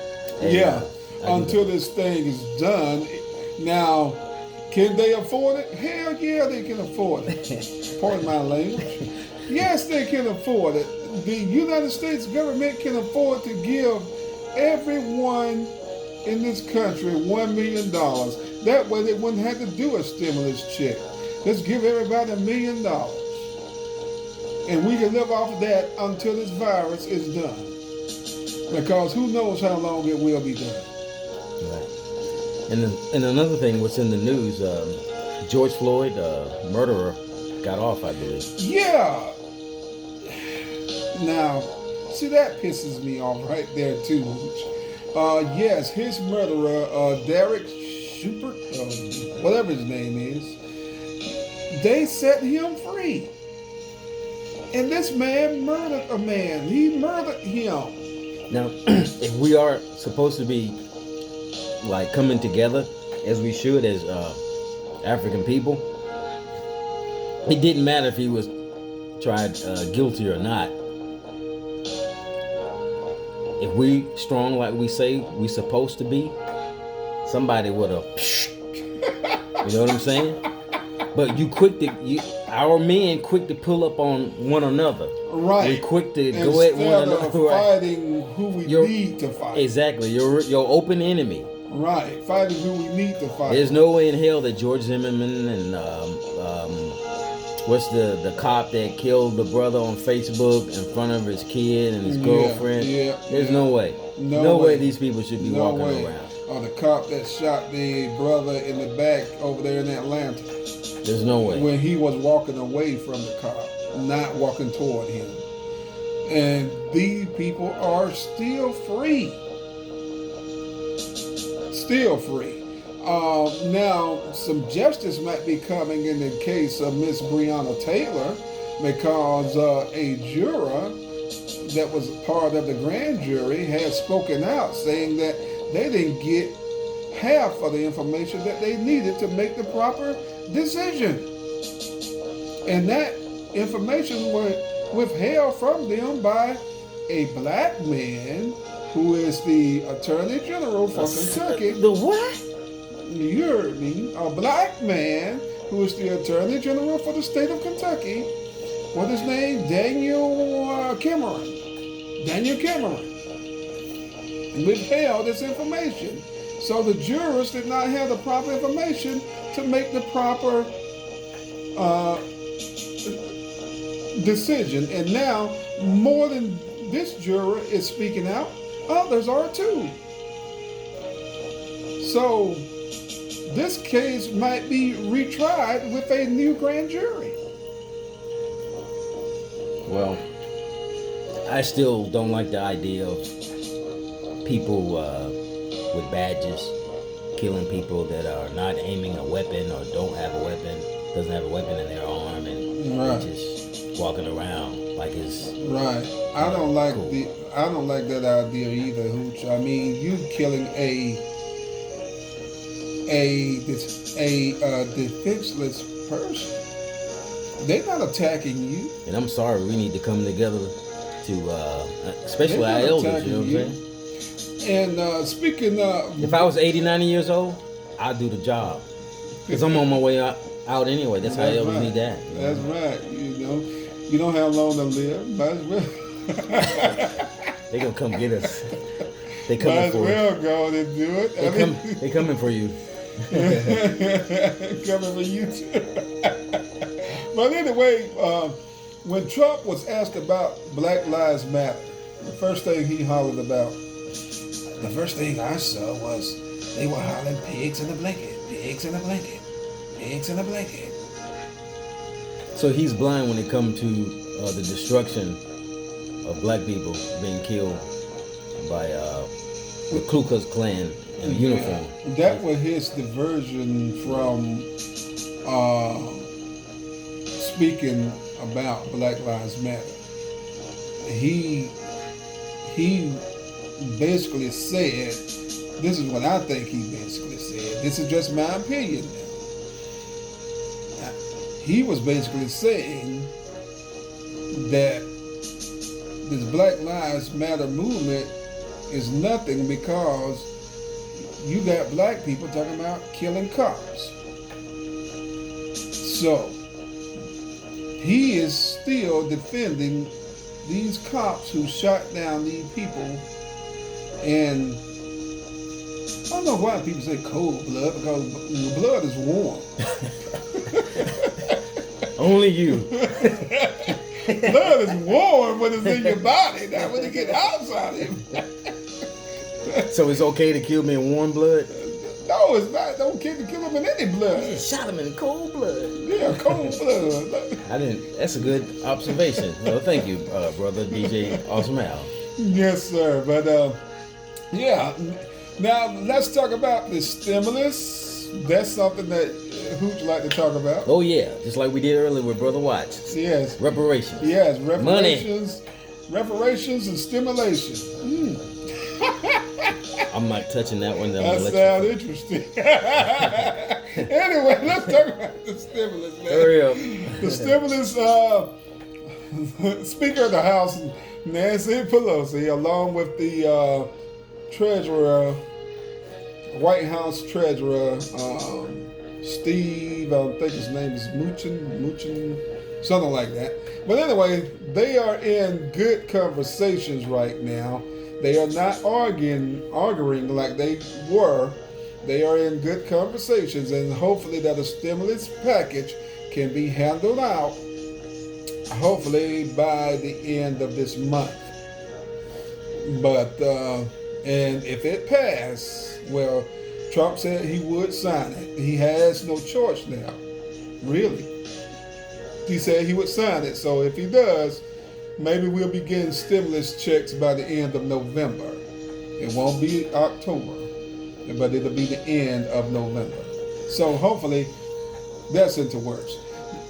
And, until this thing is done. Now, can they afford it? Hell yeah, they can afford it. Pardon my language. Yes, they can afford it. The United States government can afford to give everyone in this country $1 million. That way they wouldn't have to do a stimulus check. Let's give everybody $1 million. And we can live off of that until this virus is done. Because who knows how long it will be done. Right. And another thing, what's in the news, George Floyd, murderer, got off, I believe. Yeah. Now, see, that pisses me off right there, too. Yes, his murderer, Derek Schubert, whatever his name is, they set him free. And this man murdered a man. He murdered him. Now, if we are supposed to be like coming together as we should as African people, it didn't matter if he was tried guilty or not. If we strong like we say we supposed to be, somebody would have. You know what I'm saying? But our men quick to pull up on one another. Right. We're quick to go at one another. Instead of fighting who we need to fight. Exactly. Your open enemy. Right. Fighting who we need to fight. There's no way in hell that George Zimmerman and what's the cop that killed the brother on Facebook in front of his kid and his girlfriend. There's no way. No way these people should be walking around. Or the cop that shot the brother in the back over there in Atlanta. There's no way. When he was walking away from the cop, not walking toward him. And these people are still free. Still free. Now, some justice might be coming in the case of Miss Breonna Taylor because a juror that was part of the grand jury had spoken out saying that they didn't get half of the information that they needed to make the proper decision. And that information was withheld from them by a black man who is the Attorney General for Kentucky. The what? You heard me. A black man who is the Attorney General for the state of Kentucky. What is his name? Daniel Cameron. Daniel Cameron withheld this information. So the jurors did not have the proper information to make the proper decision. And now, more than this juror is speaking out, others are too. So this case might be retried with a new grand jury. Well, I still don't like the idea of people with badges killing people that are not aiming a weapon or doesn't have a weapon in their arm, and Right. just walking around like it's Right. I don't like cool. I don't like that idea either, Hooch. I mean, you killing a defenseless person. They're not attacking you. And I'm sorry, we need to come together to, especially They're our not elders, you know what I'm attacking saying? And speaking of, If I was 80, 90 years old, I'd do the job. Because I'm on my way out anyway. That's how elders right. need that. You know? That's right. You know, you don't have long to live. Might as well. They gonna come get us. They Might coming as for us. well go on and do it. They coming for you. Coming for you too. But anyway, when Trump was asked about Black Lives Matter, the first thing he hollered about, the first thing I saw was they were hollering pigs in a blanket, pigs in a blanket, pigs in a blanket. So he's blind when it comes to the destruction of black people being killed by the Ku Klux Klan in uniform. That was his diversion from speaking about Black Lives Matter. He basically said, this is what I think he basically said. This is just my opinion now. He was basically saying that this Black Lives Matter movement is nothing because you got black people talking about killing cops. So he is still defending these cops who shot down these people. And I don't know why people say cold blood, because blood is warm. Only you. Blood is warm when it's in your body, not when it gets outside of you. So it's okay to kill me in warm blood? No, it's not. Don't kill them in any blood. You shot him in cold blood. Yeah, cold blood. I didn't. That's a good observation. Well, thank you, brother DJ Awesome Al. Yes, sir. But yeah. Now let's talk about the stimulus. That's something that Hooch like to talk about. Oh yeah, just like we did earlier with Brother Watts. Yes. Reparations. Yes, Money. Reparations and stimulation. I'm not touching that one. That sounds interesting. Anyway, let's talk about the stimulus, man. Hurry up. The stimulus, Speaker of the House, Nancy Pelosi, along with the Treasurer, White House Treasurer, Steve, I think his name is Mnuchin, something like that. But anyway, they are in good conversations right now. They are not arguing like they were. They are in good conversations, and hopefully that a stimulus package can be handled out, hopefully by the end of this month. But, and if it passed, well, Trump said he would sign it. He has no choice now, really. He said he would sign it, so if he does, maybe we'll be getting stimulus checks by the end of November. It won't be October. but it'll be the end of November. So hopefully that's into works.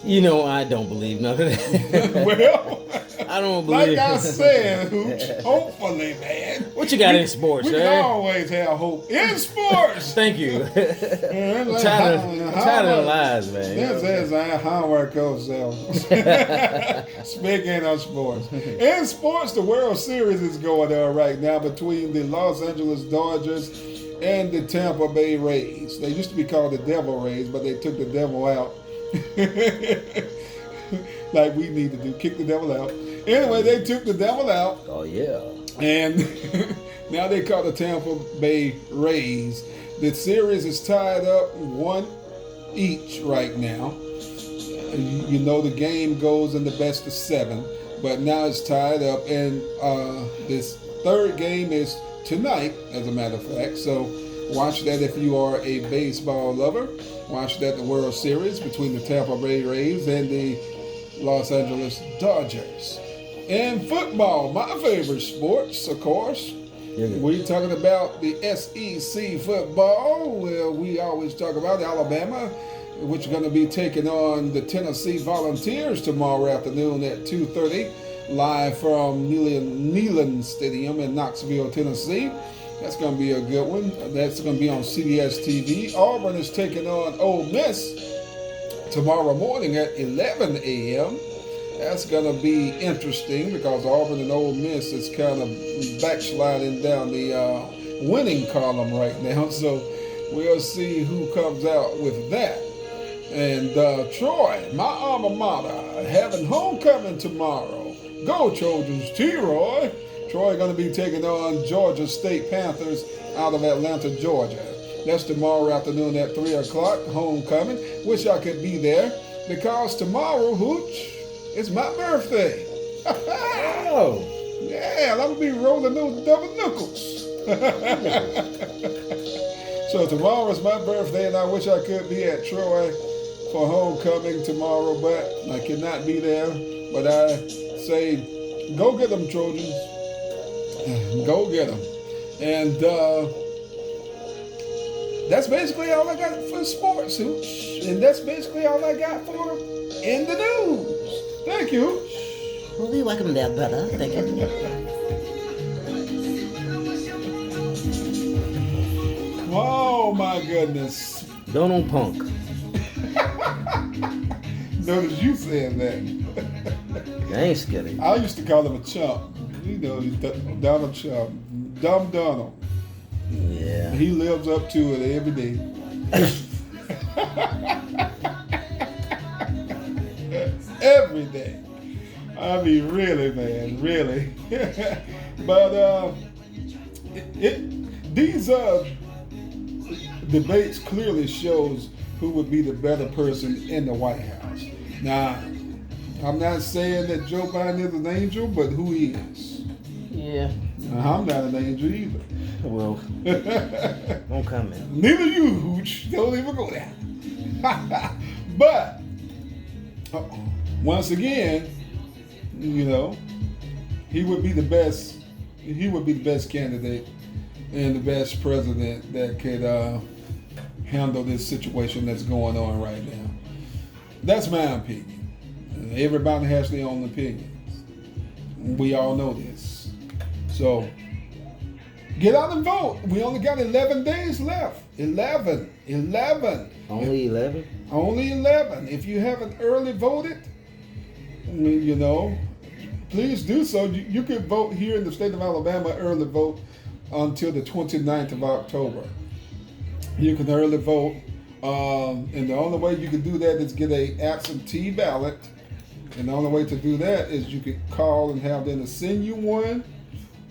You know, I don't believe none of that. Well, I don't believe. like I said, Hooch, hopefully, man. What you got in sports, We man? can always have hope in sports. Thank you. Man, I'm tired of the lies, man. This is how it goes. Speaking of sports. In sports, the World Series is going on right now between the Los Angeles Dodgers and the Tampa Bay Rays. They used to be called the Devil Rays, but they took the devil out. Like we need to do, kick the devil out. Anyway, they took the devil out. Oh, yeah. And now they call the Tampa Bay Rays. The series is tied up 1 each right now. You know the game goes in the best of 7, but now it's tied up. And this third game is tonight, as a matter of fact. So watch that if you are a baseball lover. Watch that, the World Series between the Tampa Bay Rays and the Los Angeles Dodgers. And football, my favorite sports, of course. We're talking about the SEC football. Well, we always talk about Alabama, which is going to be taking on the Tennessee Volunteers tomorrow afternoon at 2:30, live from Neyland Stadium in Knoxville, Tennessee. That's going to be a good one. That's going to be on CBS TV. Auburn is taking on Ole Miss tomorrow morning at 11 a.m. That's going to be interesting because Auburn and Ole Miss is kind of backsliding down the winning column right now. So we'll see who comes out with that. And Troy, my alma mater, having homecoming tomorrow. Go Trojans, T-Roy. Troy going to be taking on Georgia State Panthers out of Atlanta, Georgia. That's tomorrow afternoon at 3 o'clock, homecoming. Wish I could be there because tomorrow, Hooch, it's my birthday. Oh. Yeah, I'm going to be rolling those double knuckles. So tomorrow is my birthday, and I wish I could be at Troy for homecoming tomorrow, but I cannot be there. But I say, go get them, Trojans. Go get them. And that's basically all I got for sports, Hooch. And that's basically all I got for in the news. Thank you, Hooch. Well, we welcome there, brother. Thank you. Oh, my goodness. Donald Punk. Notice you saying that. I ain't scared. I used to call him a chump. You know, Donald Trump. Dumb Donald. Yeah. He lives up to it every day. Every day. I mean, really, man, really. But these debates clearly shows who would be the better person in the White House. Now, I'm not saying that Joe Biden is an angel, but who he is. Yeah. I'm not an angel either. Well, don't comment. Neither you, Hooch. Don't even go there. But, once again, you know, he would be the best. He would be the best candidate and the best president that could handle this situation that's going on right now. That's my opinion. Everybody has their own opinions. We all know this. So, get out and vote. We only got 11 days left. 11. Only 11? Only 11. If you haven't early voted, you know, please do so. You can vote here in the state of Alabama, early vote until the 29th of October. You can early vote. And the only way you can do that is get a absentee ballot. And the only way to do that is you could call and have them to send you one,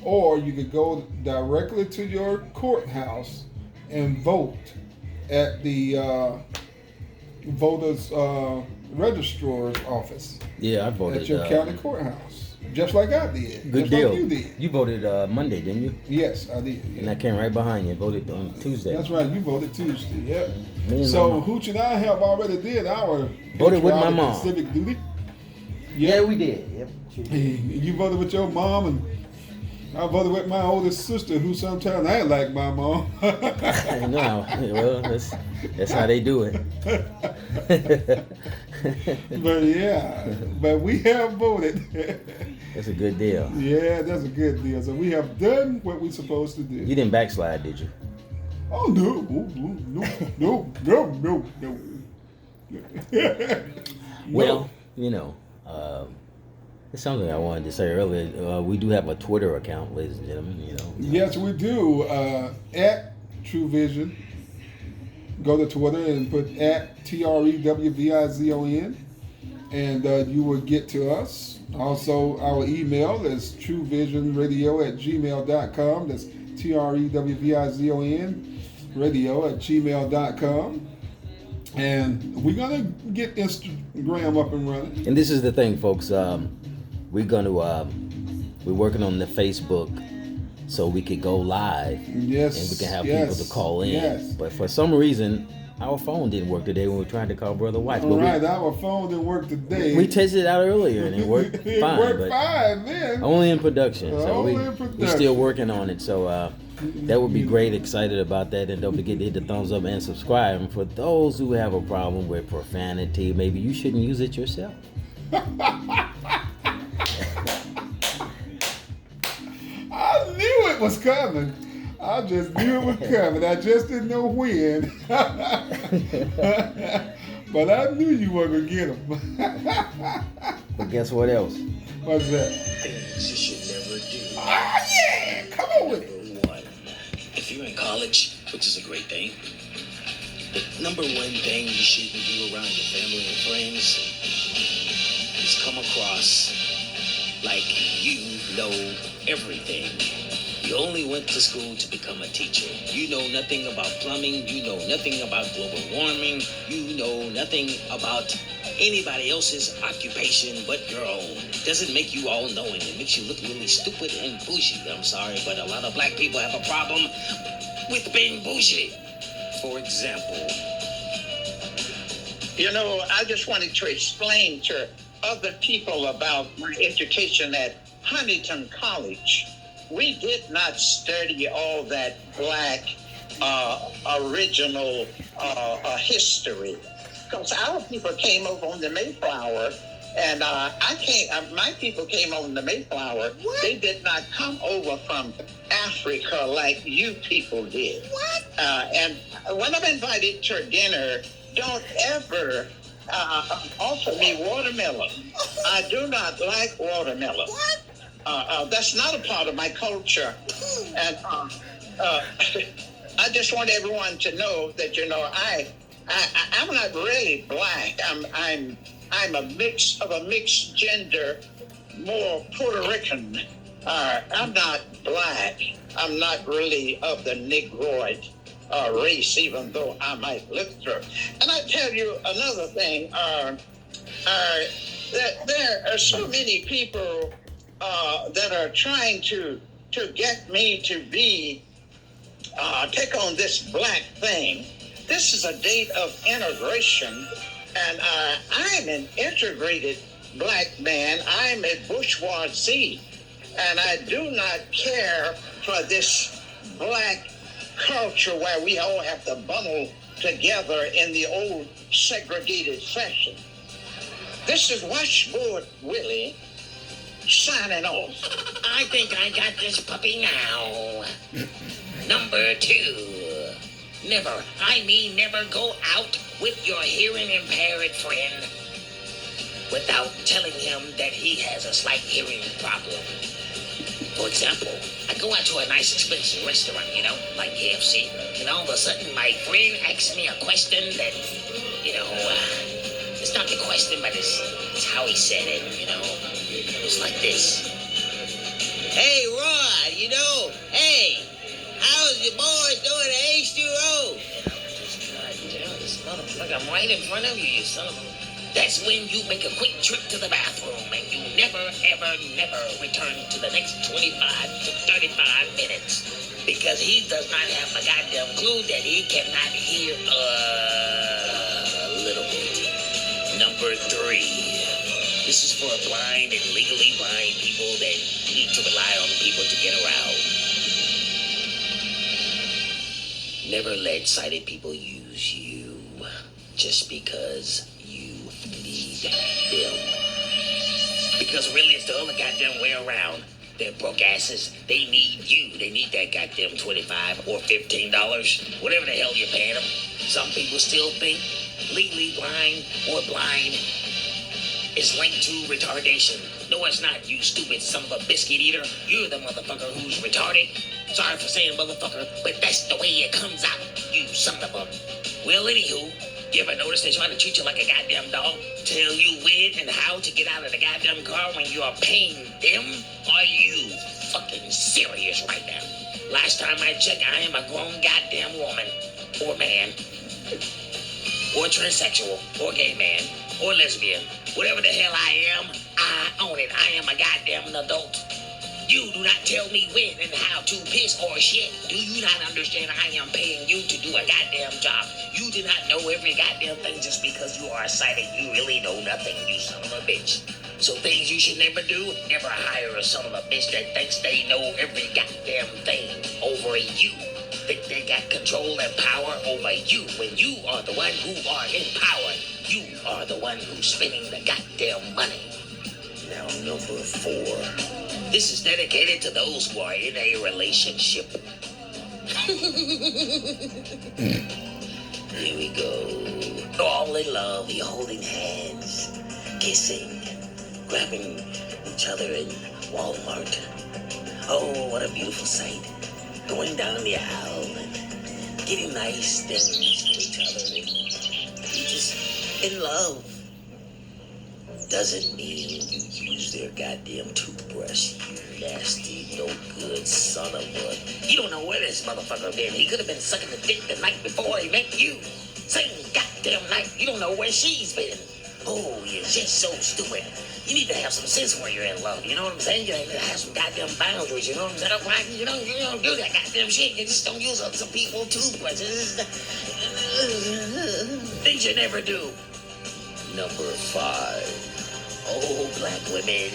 or you could go directly to your courthouse and vote at the voters registrar's office. Yeah, I voted. At your county courthaus, just like I did. Good just deal. Like you did. You voted Monday, didn't you? Yes, I did. And I came right behind you. Voted on Tuesday. That's right. You voted Tuesday. Yep. Me and So my mom. Hooch and I have already did our Voted with my patriotic mom. and civic duty. Yeah, we did. Yep. You voted with your mom, and I voted with my oldest sister, who sometimes ain't like my mom. I know. Well, that's how they do it. But yeah, but we have voted. That's a good deal. Yeah, that's a good deal. So we have done what we're supposed to do. You didn't backslide, did you? Oh no. Well, it's something I wanted to say earlier. We do have a Twitter account, ladies and gentlemen. Yes, we do. At Trewvizon. Go to Twitter and put at TREWVIZON, and you will get to us. Also, our email is TrewVisionRadio@gmail.com. That's TREWVIZON radio@gmail.com. And we're going to get Instagram up and running. And this is the thing, folks. We're working on the Facebook so we could go live. Yes. And we can have people to call in. Yes. But for some reason, our phone didn't work today when we were trying to call Brother White. All right, our phone didn't work today. We tested it out earlier and it worked fine. It worked fine then. Only in production. So we're still working on it. So that would be great. Excited about that. And don't forget to hit the thumbs up and subscribe. And for those who have a problem with profanity, maybe you shouldn't use it yourself. I knew it was coming. I just knew it was coming. I just didn't know when. But I knew you were going to get them. But guess what else? What's that? Things you should never do. Ah, yeah! Come on with it. Number one, if you're in college, which is a great thing, the number one thing you shouldn't do around your family and friends is come across like you know everything. You only went to school to become a teacher. You know nothing about plumbing. You know nothing about global warming. You know nothing about anybody else's occupation but your own. Doesn't make you all knowing. It makes you look really stupid and bougie. I'm sorry, but a lot of black people have a problem with being bougie. For example, I just wanted to explain to other people about my education at Huntington College. We did not study all that black original history, because our people came over on the Mayflower, and my people came over on the Mayflower. What? They did not come over from Africa like you people did. What? And when I'm invited to dinner, don't ever offer me watermelon. I do not like watermelon. What? That's not a part of my culture, and I just want everyone to know that I'm not really black. I'm a mix of a mixed gender, more Puerto Rican. I'm not black. I'm not really of the Negroid race, even though I might look through. And I tell you another thing. That there are so many people that are trying to get me to take on this black thing. This is a date of integration, and I'm an integrated black man. I'm a bourgeoisie, and I do not care for this black culture where we all have to bundle together in the old segregated fashion. This is Washboard Willie signing off. I think I got this puppy now. Number 2. Never go out with your hearing impaired friend without telling him that he has a slight hearing problem. For example, I go out to a nice expensive restaurant, like KFC, and all of a sudden my friend asks me a question that, it's not the question, but it's how he said it, It's like this. Hey, Rod, hey, how's your boys doing at H2O? This motherfucker, I'm right in front of you, you son of a... That's when you make a quick trip to the bathroom and you never, ever, never return to the next 25 to 35 minutes because he does not have a goddamn clue that he cannot hear a little bit. Number 3. This is for blind and legally blind people that need to rely on people to get around. Never let sighted people use you just because you need them. Because really it's the other goddamn way around. They're broke asses. They need you. They need that goddamn $25 or $15, whatever the hell you're paying them. Some people still think legally blind or blind is linked to retardation. No, it's not, you stupid son of a biscuit eater. You're the motherfucker who's retarded. Sorry for saying motherfucker, but that's the way it comes out, you son of a... Well, anywho, you ever notice they try to treat you like a goddamn dog? Tell you when and how to get out of the goddamn car when you are paying them? Are you fucking serious right now? Last time I checked, I am a grown goddamn woman, or man, or transsexual, or gay man, or lesbian. Whatever the hell I am, I own it. I am a goddamn adult. You do not tell me when and how to piss or shit. Do you not understand I am paying you to do a goddamn job? You do not know every goddamn thing just because you are sighted. You really know nothing, you son of a bitch. So things you should never do, never hire a son of a bitch that thinks they know every goddamn thing over you. Think they got control and power over you when you are the one who are in power. You are the one who's spending the goddamn money. Now, number 4. This is dedicated to those who are in a relationship. Here we go. All in love, you're holding hands, kissing, grabbing each other in Walmart. Oh, what a beautiful sight. Going down the aisle and getting nice things from each other. And you're just in love. Doesn't mean you use their goddamn toothbrush, you nasty, no good son of a... You don't know where this motherfucker been. He could have been sucking the dick the night before he met you. Same goddamn night. You don't know where she's been. Oh, you're just so stupid. You need to have some sense when you're in love. You know what I'm saying? You need to have some goddamn boundaries. You know what I'm saying? Right? You don't do that goddamn shit. You just don't use some people toothbrushes. Things you never do. Number 5. Oh, black women,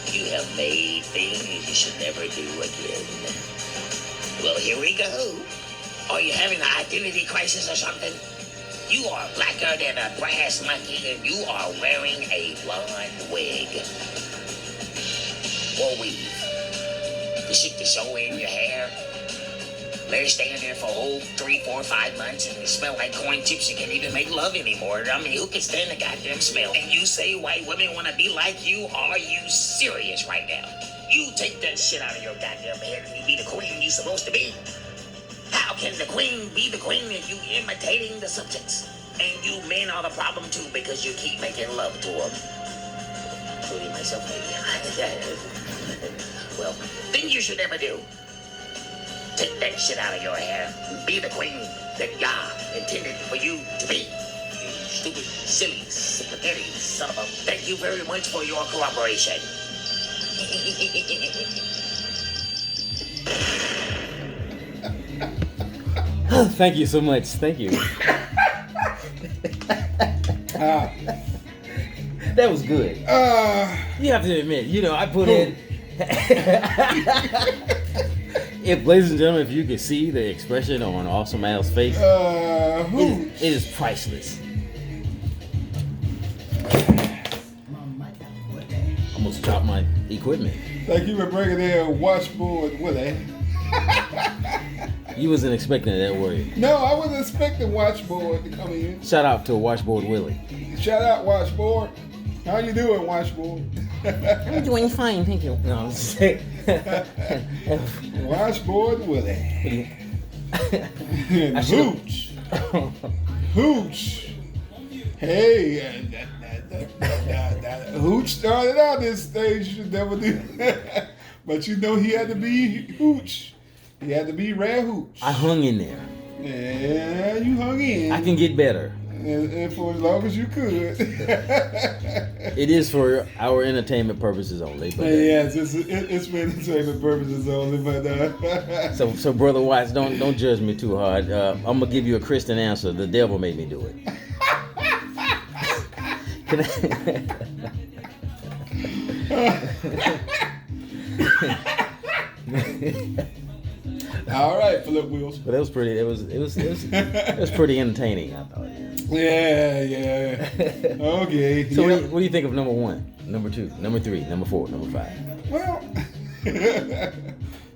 you have made things you should never do again. Well, here we go. Are you having an identity crisis or something? You are blacker than a brass monkey and you are wearing a blonde wig. Or weave. The shit to show in your hair. Let it stay in there for a whole 3, 4, 5 months and it smell like corn chips. You can't even make love anymore. I mean, who can stand the goddamn smell? And you say white women want to be like you? Are you serious right now? You take that shit out of your goddamn head and you be the queen you supposed to be. How can the queen be the queen if you imitating the subjects? And you men are the problem too because you keep making love to them. Including myself, maybe. Well, things you should never do. Take that shit out of your hair. Be the queen that Yah intended for you to be. You stupid, silly, spaghetti son of a... Thank you very much for your cooperation. Thank you so much. Thank you. That was good. You have to admit, I put in... If, ladies and gentlemen, if you can see the expression on Awesome Al's face, it is priceless. Almost dropped my equipment. Thank you for bringing in Washboard Willie. You wasn't expecting that, were you? No, I wasn't expecting Washboard to come in. Shout out to Washboard Willie. Shout out Washboard. How you doing, Washboard? I'm doing fine, thank you. No, I'm just saying. Washboard Willie. And Hooch. Hooch. Hey, Hooch started out this stage. You should never do that. But he had to be Hooch. He had to be Rare Hooch. I hung in there. Yeah, you hung in. I can get better. And for as long as you could. It is for our entertainment purposes only. But yes, it's for entertainment purposes only. But so Brother Watts, don't judge me too hard. I'm gonna give you a Christian answer. The devil made me do it. All right, flip wheels. But it was pretty. It was pretty entertaining. I thought. Yeah. Okay. So what do you think of number 1, number 2, number 3, number 4, number 5? Well,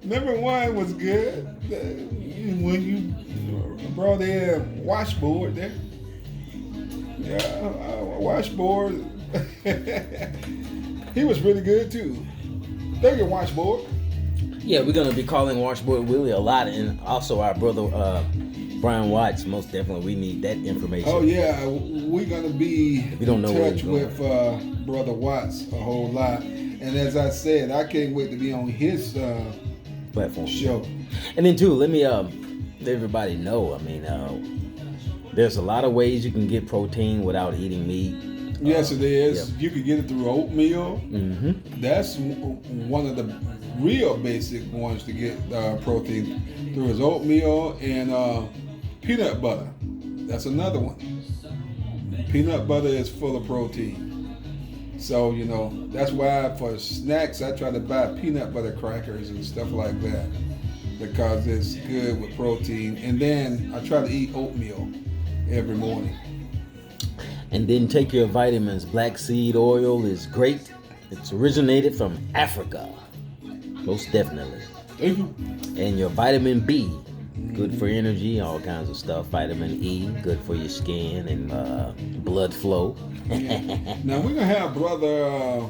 number 1 was good. When you brought in washboard there. Yeah, washboard. He was really good too. Thank you, washboard. Yeah, we're gonna be calling Washboard Willie a lot, and also our brother Brian Watts. Most definitely, we need that information. Oh yeah, we're gonna be in touch with Brother Watts a whole lot. And as I said, I can't wait to be on his platform show. And then too, let me let everybody know. I mean, there's a lot of ways you can get protein without eating meat. Yes, it is. Yep. You can get it through oatmeal. Mm-hmm. That's one of the real basic ones to get protein through his oatmeal and peanut butter. That's another one. Peanut butter is full of protein. So, that's why for snacks, I try to buy peanut butter crackers and stuff like that because it's good with protein. And then I try to eat oatmeal every morning. And then take your vitamins. Black seed oil is great. It's originated from Africa. Most definitely. And your vitamin B, good for energy, all kinds of stuff. Vitamin E, good for your skin and blood flow. Now we're gonna have Brother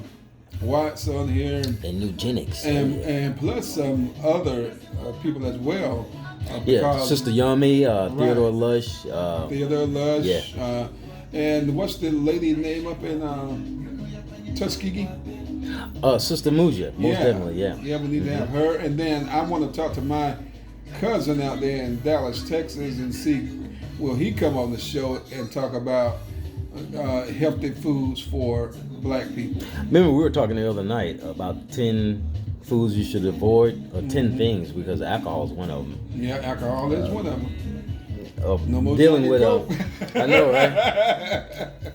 Watts on here and eugenics. And plus some other people as well. Sister Yummy, Theodore Lush. Theodore Lush. Yeah. And what's the lady name up in Tuskegee? Sister Muja, most definitely, yeah. Yeah, we need to have her. And then I want to talk to my cousin out there in Dallas, Texas, and see, will he come on the show and talk about healthy foods for black people? Remember, we were talking the other night about 10 foods you should avoid, or 10 things, because alcohol is one of them. Yeah, alcohol is one of them. No more dealing with I know, right?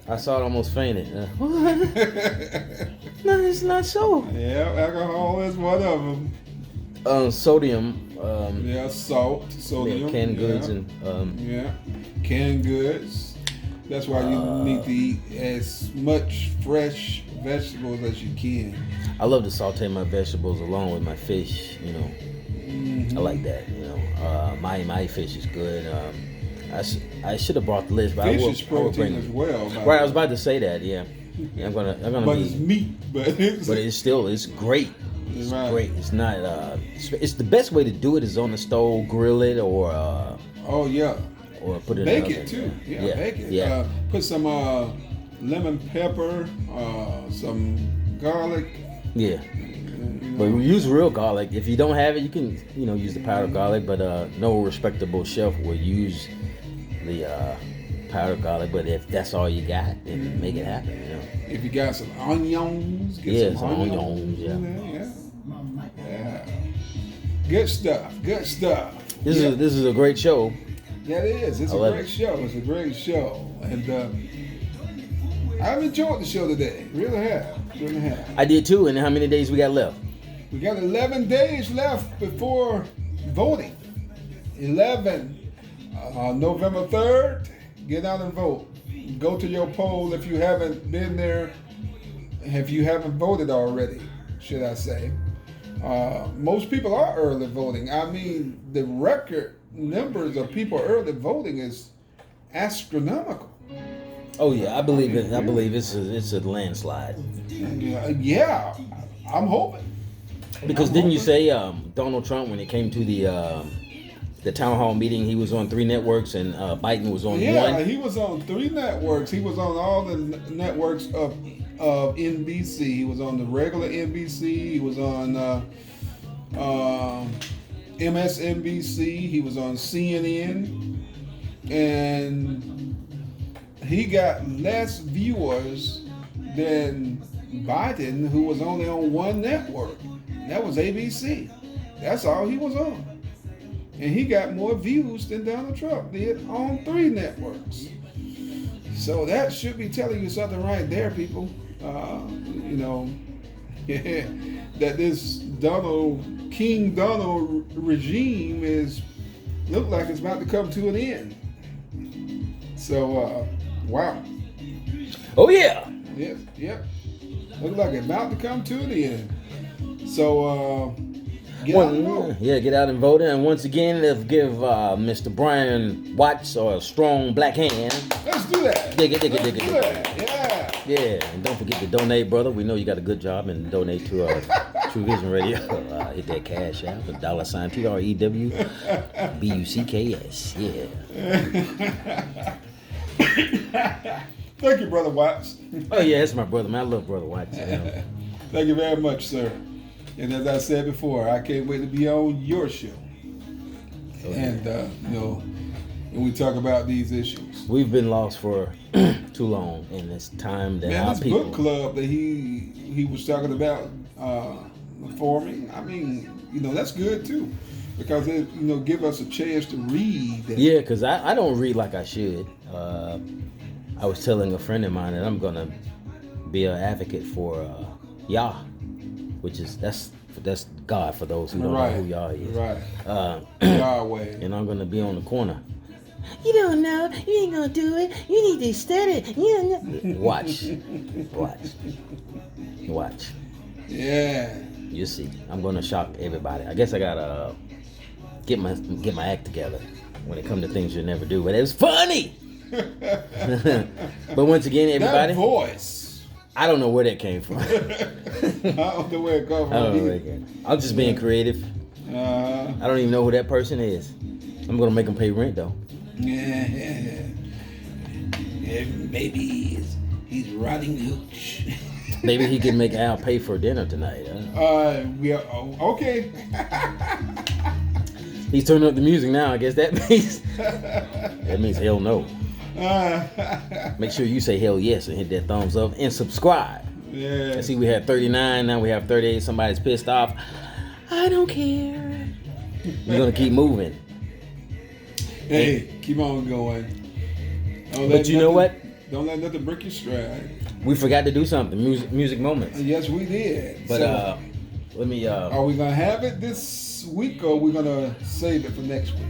I saw it, almost fainted. No, it's not so. Yeah, alcohol is one of them. Sodium. Salt, sodium. Canned goods and canned goods. That's why you need to eat as much fresh vegetables as you can. I love to saute my vegetables along with my fish. I like that. My fish is good. I should have brought the list, but fish I will. Fish is protein as well. Right, I was about to say that. Yeah, I'm gonna. But it's meat. But it's great. It's great. It's not. It's the best way to do it is on the stove, grill it, or. Oh yeah. Or put it. Bake it too. Yeah, bake it. Yeah. Put some lemon pepper, some garlic. Yeah. But we use real garlic. If you don't have it, you can use the powdered garlic. But no respectable chef will use the powdered garlic. But if that's all you got, then make it happen. If you got some onions, get some onions. Yeah. Good stuff. This is a great show. Yeah, it is. It's a great show. It's a great show, and I've enjoyed the show today. Really have. I did too. And how many days we got left? We got 11 days left before voting. 11. November 3rd, get out and vote. Go to your poll if you haven't been there, if you haven't voted already, should I say. Most people are early voting. I mean, the record numbers of people early voting is astronomical. Oh yeah, I believe it. I believe it's a landslide. Yeah, I'm hoping. Because didn't you say Donald Trump, when it came to the town hall meeting, he was on 3 networks and Biden was on 1? Yeah, he was on 3 networks. He was on all the networks of NBC. He was on the regular NBC. He was on MSNBC. He was on CNN. And he got less viewers than Biden, who was only on 1 network. That was ABC. That's all he was on. And he got more views than Donald Trump did on 3 networks. So that should be telling you something right there, people. that this King Donald regime look like it's about to come to an end. So, wow. Oh yeah. Yep. Look like it's about to come to an end. So, get out and vote. Yeah, get out and vote. And once again, let's give Mr. Brian Watts a strong black hand. Let's do that. Dig it. Let's do that. Yeah, and don't forget to donate, brother. We know you got a good job, and donate to Trewvizon Radio. Hit that cash out, the $TREWBUCKS. Yeah. Thank you, Brother Watts. Oh yeah, that's my brother, man. I love Brother Watts. You know. Thank you very much, sir. And as I said before, I can't wait to be on your show. And when we talk about these issues, we've been lost for too long, and it's time that our this people. book club that he was talking about forming. I mean, that's good too, because it give us a chance to read. Yeah, because I don't read like I should. I was telling a friend of mine that I'm gonna be an advocate for Yah, which is that's God for those who don't know who Yah is. Right. Yahweh. And I'm gonna be on the corner. You don't know. You ain't gonna do it. You need to study. Watch. Yeah. You see, I'm gonna shock everybody. I guess I gotta get my act together when it comes to things you never do. But it was funny. But once again, everybody. That voice. I don't know where that came from. I don't know where it comes from. I don't know where it came from. I'm just being creative. I don't even know who that person is. I'm gonna make them pay rent though. Yeah. Maybe he's rotting hooch. Maybe he can make Al pay for dinner tonight. Okay. He's turning up the music now. I guess that means hell no. Make sure you say hell yes and hit that thumbs up and subscribe. Yeah. I see we had 39, now we have 38. Somebody's pissed off. I don't care. We're gonna keep moving. Hey, keep on going. But you know what? Don't let nothing break your stride. We forgot to do something. Music moments. Yes, we did. But so, let me. Are we gonna have it this week, or are we gonna save it for next week?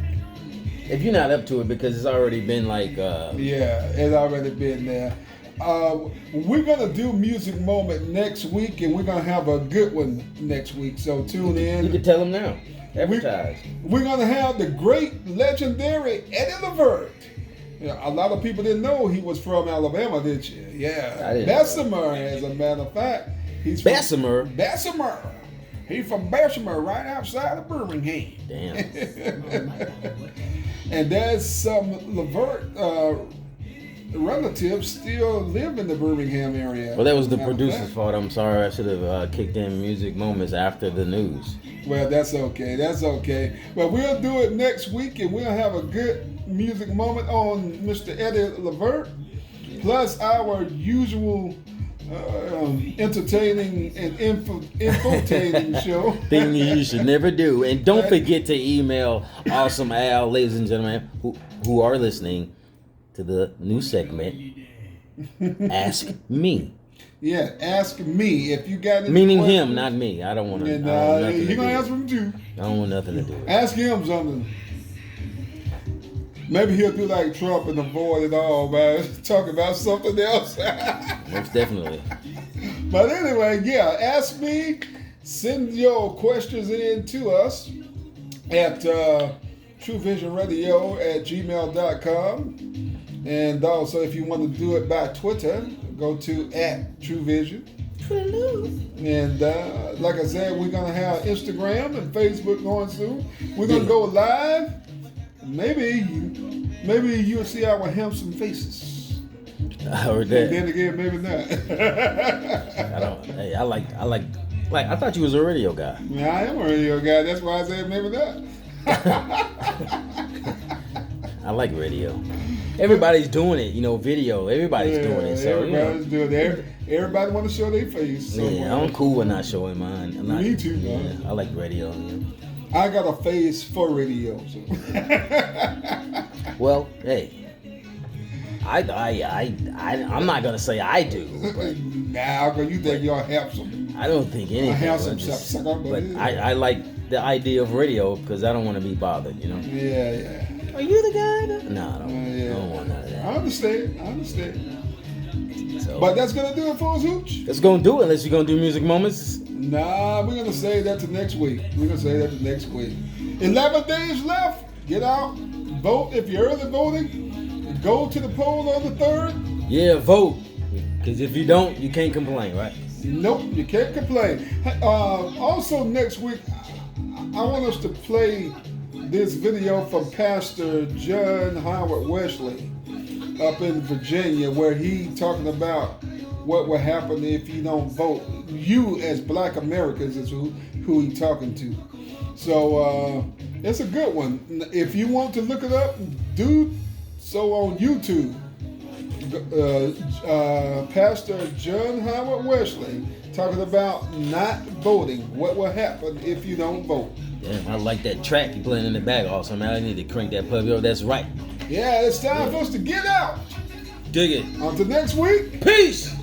If you're not up to it, because it's already been like. Yeah, it's already been there. We're gonna do music moment next week, and we're gonna have a good one next week. So tune in. You can tell them now. Advertise. We're gonna have the great, legendary Eddie Levert. A lot of people didn't know he was from Alabama, did you? Yeah, Bessemer, as a matter of fact. He's from Bessemer. He's from Bessemer, right outside of Birmingham. Damn. And there's some Levert relatives still live in the Birmingham area. Well, that was the producer's fault. I'm sorry. I should have kicked in music moments after the news. Well, that's okay. But we'll do it next week, and we'll have a good music moment on Mr. Eddie Levert, plus our usual entertaining and infotaining show. Thing you should never do. And don't forget to email Awesome Al, ladies and gentlemen, who are listening to the new segment, Ask Me. Yeah, ask me if you got any Meaning questions. him, not me. I don't want to. You're going to answer him too. I don't want nothing to do with it. Ask him something. Maybe he'll do like Trump and avoid it all, man. Talk about something else. Most definitely. But anyway, yeah, ask me. Send your questions in to us at TrewVisionRadio@gmail.com. And also, if you want to do it by Twitter, go to @TrewVision. And like I said, we're going to have Instagram and Facebook going soon. We're going to go live. Maybe you'll see our handsome faces. I heard that. And then again, maybe not. I thought you was a radio guy. Yeah, I am a radio guy. That's why I said maybe not. I like radio. Everybody's doing it, video. Everybody's doing it. So everybody's doing it. Everybody want to show their face. Yeah, I'm cool with not showing mine. Me too, man. Yeah, I like radio. Yeah. I got a face for radio. So. Well, hey, I'm not gonna say I do. But Nah, because you think you're handsome. I don't think anything. I have some just, sucker, but I like the idea of radio because I don't want to be bothered, you know. Yeah. Are you the guy? No, I don't want none of that. I understand. So, But that's gonna do it for us, Hooch. that's gonna do it. Unless you're gonna do music moments. Nah, we're gonna say that to next week. 11 days left. Get out, vote if you're early voting. Go to the poll on the 3rd. Yeah, vote. Because if you don't, you can't complain, right? Nope, you can't complain. Also, next week, I want us to play this video from Pastor John Howard Wesley up in Virginia, where he talking about what will happen if you don't vote. You, as Black Americans, is who he talking to. So it's a good one. If you want to look it up, do so on YouTube. Pastor John Howard Wesley talking about not voting. What will happen if you don't vote? Yeah, I like that track you playing in the back also, man. I need to crank that puppy up. That's right. Yeah, it's time for us to get out. Dig it. Until next week. Peace.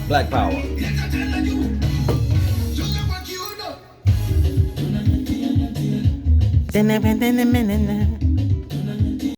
Black Power. Then